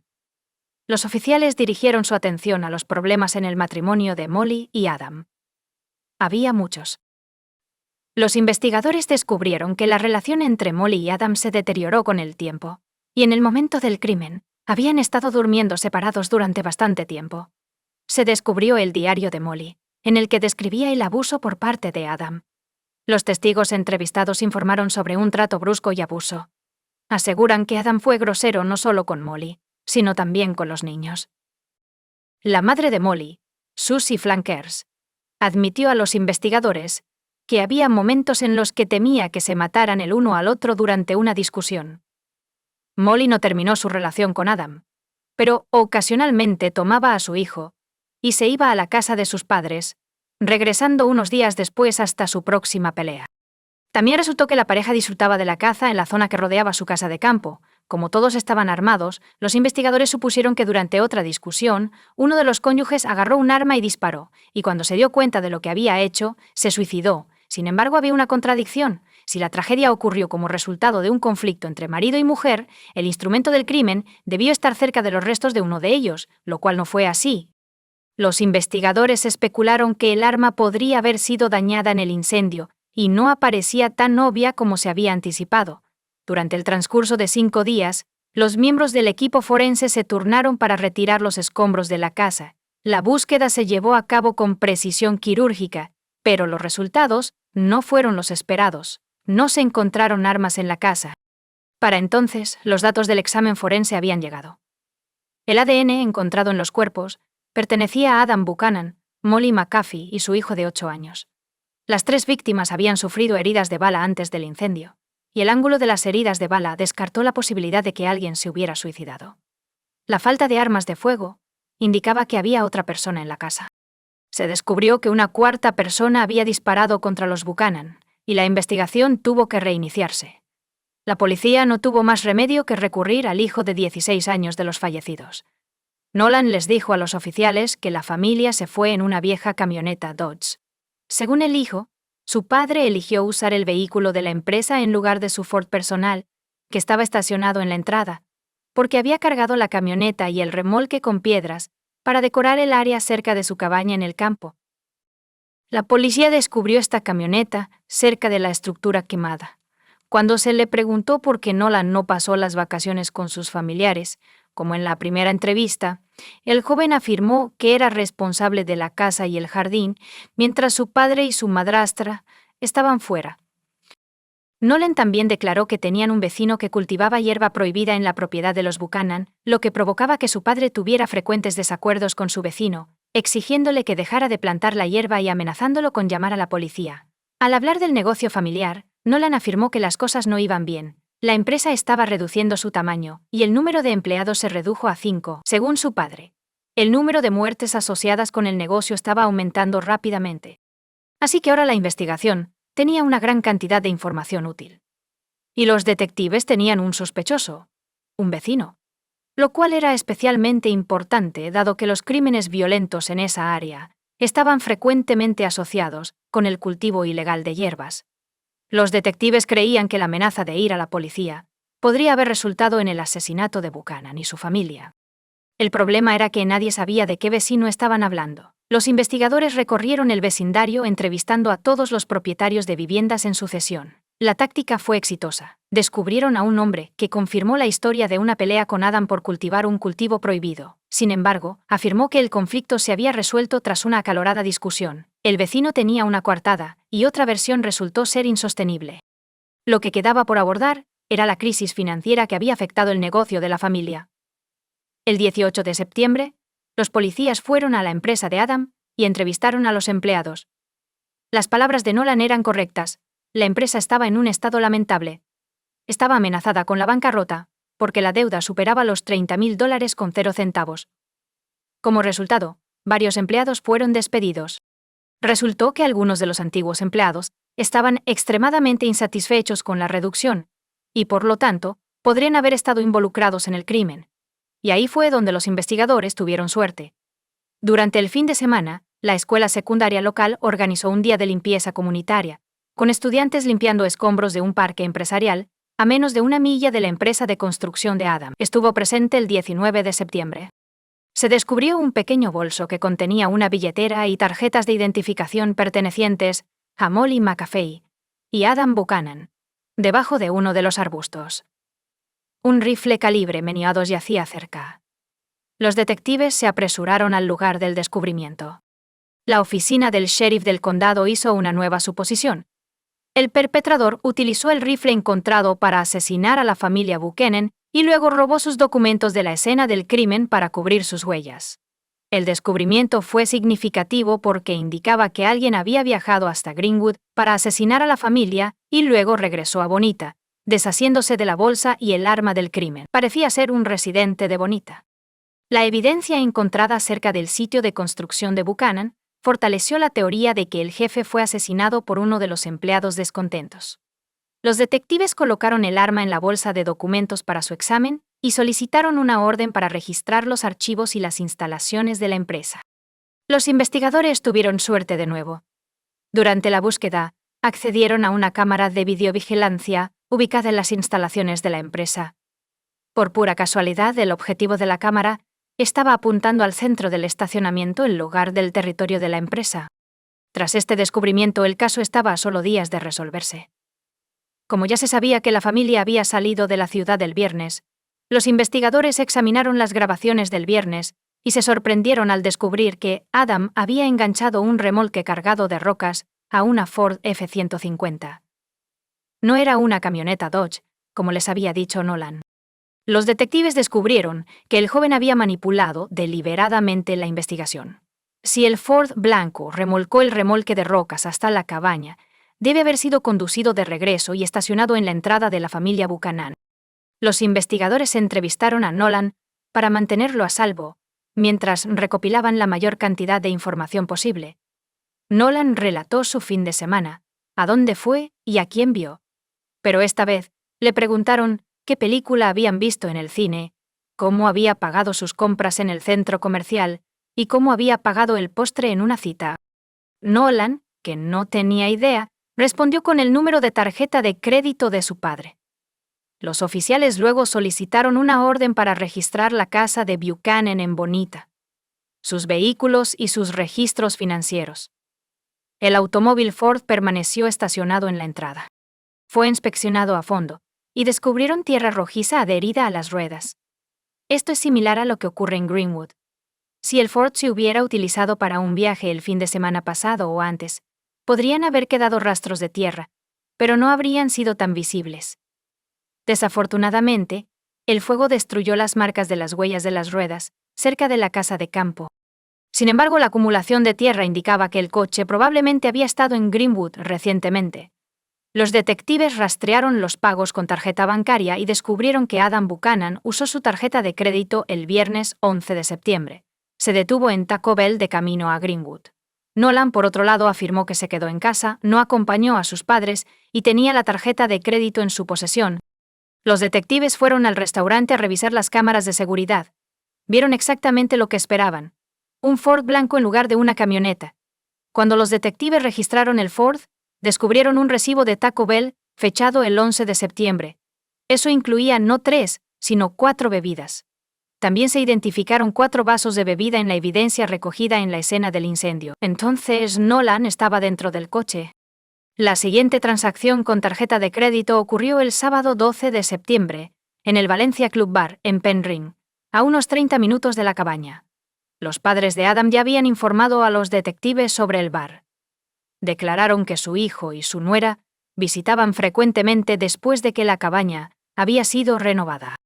los oficiales dirigieron su atención a los problemas en el matrimonio de Molly y Adam. Había muchos. Los investigadores descubrieron que la relación entre Molly y Adam se deterioró con el tiempo, y en el momento del crimen, habían estado durmiendo separados durante bastante tiempo. Se descubrió el diario de Molly, en el que describía el abuso por parte de Adam. Los testigos entrevistados informaron sobre un trato brusco y abuso. Aseguran que Adam fue grosero no solo con Molly, sino también con los niños. La madre de Molly, Susie Flankers, admitió a los investigadores que había momentos en los que temía que se mataran el uno al otro durante una discusión. Molly no terminó su relación con Adam, pero ocasionalmente tomaba a su hijo y se iba a la casa de sus padres, regresando unos días después hasta su próxima pelea. También resultó que la pareja disfrutaba de la caza en la zona que rodeaba su casa de campo. Como todos estaban armados, los investigadores supusieron que durante otra discusión, uno de los cónyuges agarró un arma y disparó, y cuando se dio cuenta de lo que había hecho, se suicidó. Sin embargo, había una contradicción. Si la tragedia ocurrió como resultado de un conflicto entre marido y mujer, el instrumento del crimen debió estar cerca de los restos de uno de ellos, lo cual no fue así. Los investigadores especularon que el arma podría haber sido dañada en el incendio, y no aparecía tan obvia como se había anticipado. Durante el transcurso de 5 días, Los miembros del equipo forense se turnaron para retirar los escombros de la casa. La búsqueda se llevó a cabo con precisión quirúrgica, pero los resultados no fueron los esperados. No se encontraron armas en la casa. Para entonces, los datos del examen forense habían llegado. El ADN encontrado en los cuerpos pertenecía a Adam Buchanan, Molly McAfee y su hijo de 8 años. Las 3 víctimas habían sufrido heridas de bala antes del incendio, y el ángulo de las heridas de bala descartó la posibilidad de que alguien se hubiera suicidado. La falta de armas de fuego indicaba que había otra persona en la casa. Se descubrió que una cuarta persona había disparado contra los Buchanan, y la investigación tuvo que reiniciarse. La policía no tuvo más remedio que recurrir al hijo de 16 años de los fallecidos. Nolan les dijo a los oficiales que la familia se fue en una vieja camioneta Dodge. Según el hijo, su padre eligió usar el vehículo de la empresa en lugar de su Ford personal, que estaba estacionado en la entrada, porque había cargado la camioneta y el remolque con piedras para decorar el área cerca de su cabaña en el campo. La policía descubrió esta camioneta cerca de la estructura quemada. Cuando se le preguntó por qué Nolan no pasó las vacaciones con sus familiares, como en la primera entrevista, el joven afirmó que era responsable de la casa y el jardín, mientras su padre y su madrastra estaban fuera. Nolan también declaró que tenían un vecino que cultivaba hierba prohibida en la propiedad de los Buchanan, lo que provocaba que su padre tuviera frecuentes desacuerdos con su vecino, exigiéndole que dejara de plantar la hierba y amenazándolo con llamar a la policía. Al hablar del negocio familiar, Nolan afirmó que las cosas no iban bien. La empresa estaba reduciendo su tamaño, y el número de empleados se redujo a 5, según su padre. El número de muertes asociadas con el negocio estaba aumentando rápidamente. Así que ahora la investigación tenía una gran cantidad de información útil. Y los detectives tenían un sospechoso, un vecino, lo cual era especialmente importante dado que los crímenes violentos en esa área estaban frecuentemente asociados con el cultivo ilegal de hierbas. Los detectives creían que la amenaza de ir a la policía podría haber resultado en el asesinato de Buchanan y su familia. El problema era que nadie sabía de qué vecino estaban hablando. Los investigadores recorrieron el vecindario entrevistando a todos los propietarios de viviendas en sucesión. La táctica fue exitosa. Descubrieron a un hombre que confirmó la historia de una pelea con Adam por cultivar un cultivo prohibido. Sin embargo, afirmó que el conflicto se había resuelto tras una acalorada discusión. El vecino tenía una coartada, y otra versión resultó ser insostenible. Lo que quedaba por abordar era la crisis financiera que había afectado el negocio de la familia. El 18 de septiembre, los policías fueron a la empresa de Adam y entrevistaron a los empleados. Las palabras de Nolan eran correctas. La empresa estaba en un estado lamentable. Estaba amenazada con la bancarrota, porque la deuda superaba los $30,000 con 0 centavos. Como resultado, varios empleados fueron despedidos. Resultó que algunos de los antiguos empleados estaban extremadamente insatisfechos con la reducción, y por lo tanto, podrían haber estado involucrados en el crimen. Y ahí fue donde los investigadores tuvieron suerte. Durante el fin de semana, la escuela secundaria local organizó un día de limpieza comunitaria, con estudiantes limpiando escombros de un parque empresarial, a menos de 1 milla de la empresa de construcción de Adam. Estuvo presente el 19 de septiembre. Se descubrió un pequeño bolso que contenía una billetera y tarjetas de identificación pertenecientes a Molly McAfee y Adam Buchanan, debajo de uno de los arbustos. Un rifle calibre .22 yacía cerca. Los detectives se apresuraron al lugar del descubrimiento. La oficina del sheriff del condado hizo una nueva suposición. El perpetrador utilizó el rifle encontrado para asesinar a la familia Buchanan y luego robó sus documentos de la escena del crimen para cubrir sus huellas. El descubrimiento fue significativo porque indicaba que alguien había viajado hasta Greenwood para asesinar a la familia y luego regresó a Bonita, deshaciéndose de la bolsa y el arma del crimen. Parecía ser un residente de Bonita. La evidencia encontrada cerca del sitio de construcción de Buchanan fortaleció la teoría de que el jefe fue asesinado por uno de los empleados descontentos. Los detectives colocaron el arma en la bolsa de documentos para su examen y solicitaron una orden para registrar los archivos y las instalaciones de la empresa. Los investigadores tuvieron suerte de nuevo. Durante la búsqueda, accedieron a una cámara de videovigilancia ubicada en las instalaciones de la empresa. Por pura casualidad, el objetivo de la cámara estaba apuntando al centro del estacionamiento en lugar del territorio de la empresa. Tras este descubrimiento, el caso estaba a solo días de resolverse. Como ya se sabía que la familia había salido de la ciudad el viernes, Los investigadores examinaron las grabaciones del viernes y se sorprendieron al descubrir que Adam había enganchado un remolque cargado de rocas a una Ford F-150. No era una camioneta Dodge, como les había dicho Nolan. Los detectives descubrieron que el joven había manipulado deliberadamente la investigación. Si el Ford blanco remolcó el remolque de rocas hasta la cabaña, debe haber sido conducido de regreso y estacionado en la entrada de la familia Buchanan. Los investigadores entrevistaron a Nolan para mantenerlo a salvo, mientras recopilaban la mayor cantidad de información posible. Nolan relató su fin de semana, a dónde fue y a quién vio. Pero esta vez le preguntaron qué película habían visto en el cine, cómo había pagado sus compras en el centro comercial y cómo había pagado el postre en una cita. Nolan, que no tenía idea, respondió con el número de tarjeta de crédito de su padre. Los oficiales luego solicitaron una orden para registrar la casa de Buchanan en Bonita, sus vehículos y sus registros financieros. El automóvil Ford permaneció estacionado en la entrada. Fue inspeccionado a fondo y descubrieron tierra rojiza adherida a las ruedas. Esto es similar a lo que ocurre en Greenwood. Si el Ford se hubiera utilizado para un viaje el fin de semana pasado o antes, podrían haber quedado rastros de tierra, pero no habrían sido tan visibles. Desafortunadamente, el fuego destruyó las marcas de las huellas de las ruedas cerca de la casa de campo. Sin embargo, la acumulación de tierra indicaba que el coche probablemente había estado en Greenwood recientemente. Los detectives rastrearon los pagos con tarjeta bancaria y descubrieron que Adam Buchanan usó su tarjeta de crédito el viernes 11 de septiembre. Se detuvo en Taco Bell de camino a Greenwood. Nolan, por otro lado, afirmó que se quedó en casa, no acompañó a sus padres y tenía la tarjeta de crédito en su posesión. Los detectives fueron al restaurante a revisar las cámaras de seguridad. Vieron exactamente lo que esperaban: un Ford blanco en lugar de una camioneta. Cuando los detectives registraron el Ford, descubrieron un recibo de Taco Bell fechado el 11 de septiembre. Eso incluía no 3, sino 4 bebidas. También se identificaron 4 vasos de bebida en la evidencia recogida en la escena del incendio. Entonces, Nolan estaba dentro del coche. La siguiente transacción con tarjeta de crédito ocurrió el sábado 12 de septiembre, en el Valencia Club Bar, en Penryn, a unos 30 minutos de la cabaña. Los padres de Adam ya habían informado a los detectives sobre el bar. Declararon que su hijo y su nuera visitaban frecuentemente después de que la cabaña había sido renovada.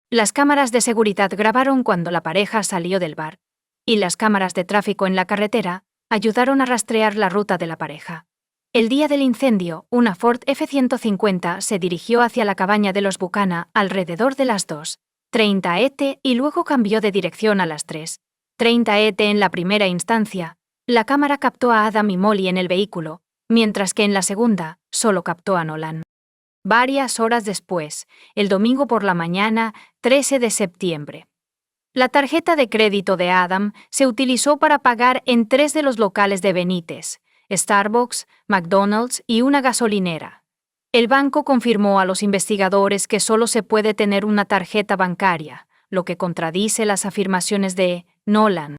Las cámaras de seguridad grabaron cuando la pareja salió del bar, y las cámaras de tráfico en la carretera ayudaron a rastrear la ruta de la pareja. El día del incendio, una Ford F-150 se dirigió hacia la cabaña de los Buchanan alrededor de las 2:30 ET y luego cambió de dirección a las 3:30 ET en la primera instancia. La cámara captó a Adam y Molly en el vehículo, mientras que en la segunda solo captó a Nolan. Varias horas después, el domingo por la mañana, 13 de septiembre. La tarjeta de crédito de Adam se utilizó para pagar en 3 de los locales de Benítez: Starbucks, McDonald's y una gasolinera. El banco confirmó a los investigadores que solo se puede tener una tarjeta bancaria, lo que contradice las afirmaciones de Nolan.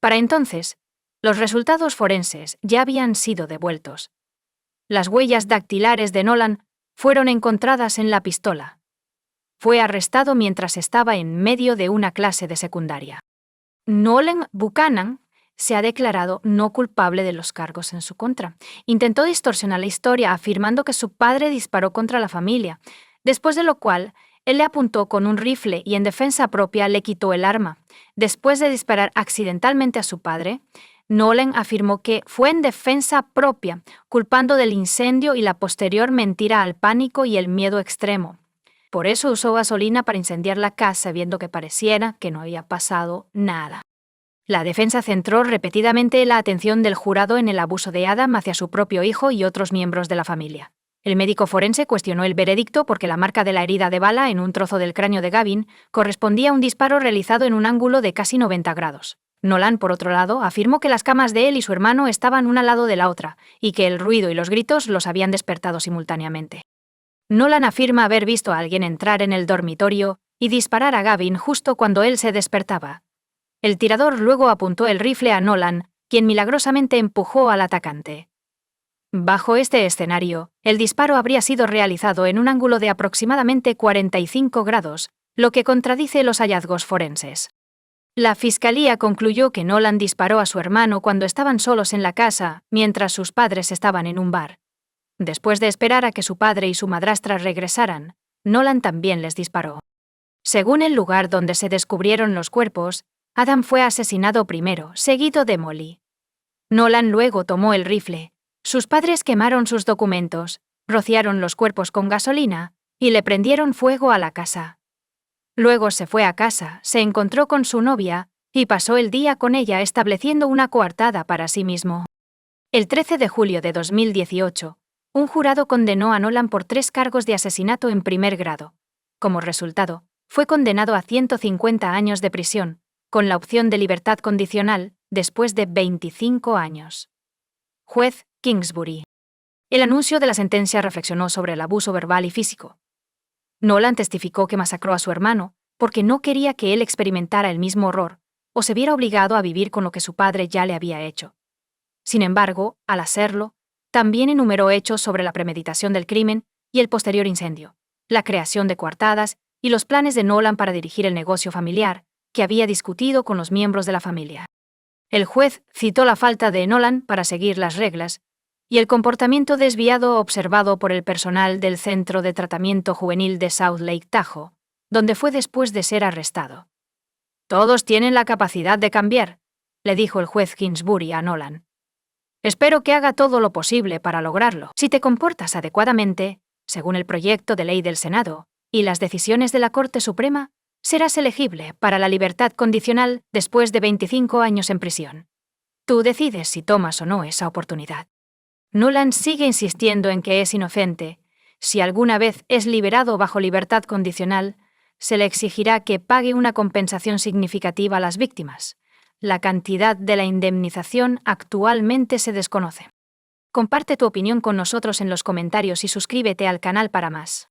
Para entonces, los resultados forenses ya habían sido devueltos. Las huellas dactilares de Nolan fueron encontradas en la pistola. Fue arrestado mientras estaba en medio de una clase de secundaria. Nolan Buchanan se ha declarado no culpable de los cargos en su contra. Intentó distorsionar la historia afirmando que su padre disparó contra la familia, después de lo cual él le apuntó con un rifle y en defensa propia le quitó el arma. Después de disparar accidentalmente a su padre, Nolan afirmó que fue en defensa propia, culpando del incendio y la posterior mentira al pánico y el miedo extremo. Por eso usó gasolina para incendiar la casa, viendo que pareciera que no había pasado nada. La defensa centró repetidamente la atención del jurado en el abuso de Adam hacia su propio hijo y otros miembros de la familia. El médico forense cuestionó el veredicto porque la marca de la herida de bala en un trozo del cráneo de Gavin correspondía a un disparo realizado en un ángulo de casi 90 grados. Nolan, por otro lado, afirmó que las camas de él y su hermano estaban una al lado de la otra y que el ruido y los gritos los habían despertado simultáneamente. Nolan afirma haber visto a alguien entrar en el dormitorio y disparar a Gavin justo cuando él se despertaba. El tirador luego apuntó el rifle a Nolan, quien milagrosamente empujó al atacante. Bajo este escenario, el disparo habría sido realizado en un ángulo de aproximadamente 45 grados, lo que contradice los hallazgos forenses. La fiscalía concluyó que Nolan disparó a su hermano cuando estaban solos en la casa, mientras sus padres estaban en un bar. Después de esperar a que su padre y su madrastra regresaran, Nolan también les disparó. Según el lugar donde se descubrieron los cuerpos, Adam fue asesinado primero, seguido de Molly. Nolan luego tomó el rifle. Sus padres quemaron sus documentos, rociaron los cuerpos con gasolina y le prendieron fuego a la casa. Luego se fue a casa, se encontró con su novia y pasó el día con ella estableciendo una coartada para sí mismo. El 13 de julio de 2018, un jurado condenó a Nolan por 3 cargos de asesinato en primer grado. Como resultado, fue condenado a 150 años de prisión, con la opción de libertad condicional, después de 25 años. Juez Kingsbury. El anuncio de la sentencia reflexionó sobre el abuso verbal y físico. Nolan testificó que masacró a su hermano porque no quería que él experimentara el mismo horror o se viera obligado a vivir con lo que su padre ya le había hecho. Sin embargo, al hacerlo, también enumeró hechos sobre la premeditación del crimen y el posterior incendio, la creación de coartadas y los planes de Nolan para dirigir el negocio familiar, que había discutido con los miembros de la familia. El juez citó la falta de Nolan para seguir las reglas y el comportamiento desviado observado por el personal del Centro de Tratamiento Juvenil de South Lake Tahoe, donde fue después de ser arrestado. «Todos tienen la capacidad de cambiar», le dijo el juez Kingsbury a Nolan. «Espero que haga todo lo posible para lograrlo. Si te comportas adecuadamente, según el proyecto de ley del Senado y las decisiones de la Corte Suprema, serás elegible para la libertad condicional después de 25 años en prisión. Tú decides si tomas o no esa oportunidad». Nolan sigue insistiendo en que es inocente. Si alguna vez es liberado bajo libertad condicional, se le exigirá que pague una compensación significativa a las víctimas. La cantidad de la indemnización actualmente se desconoce. Comparte tu opinión con nosotros en los comentarios y suscríbete al canal para más.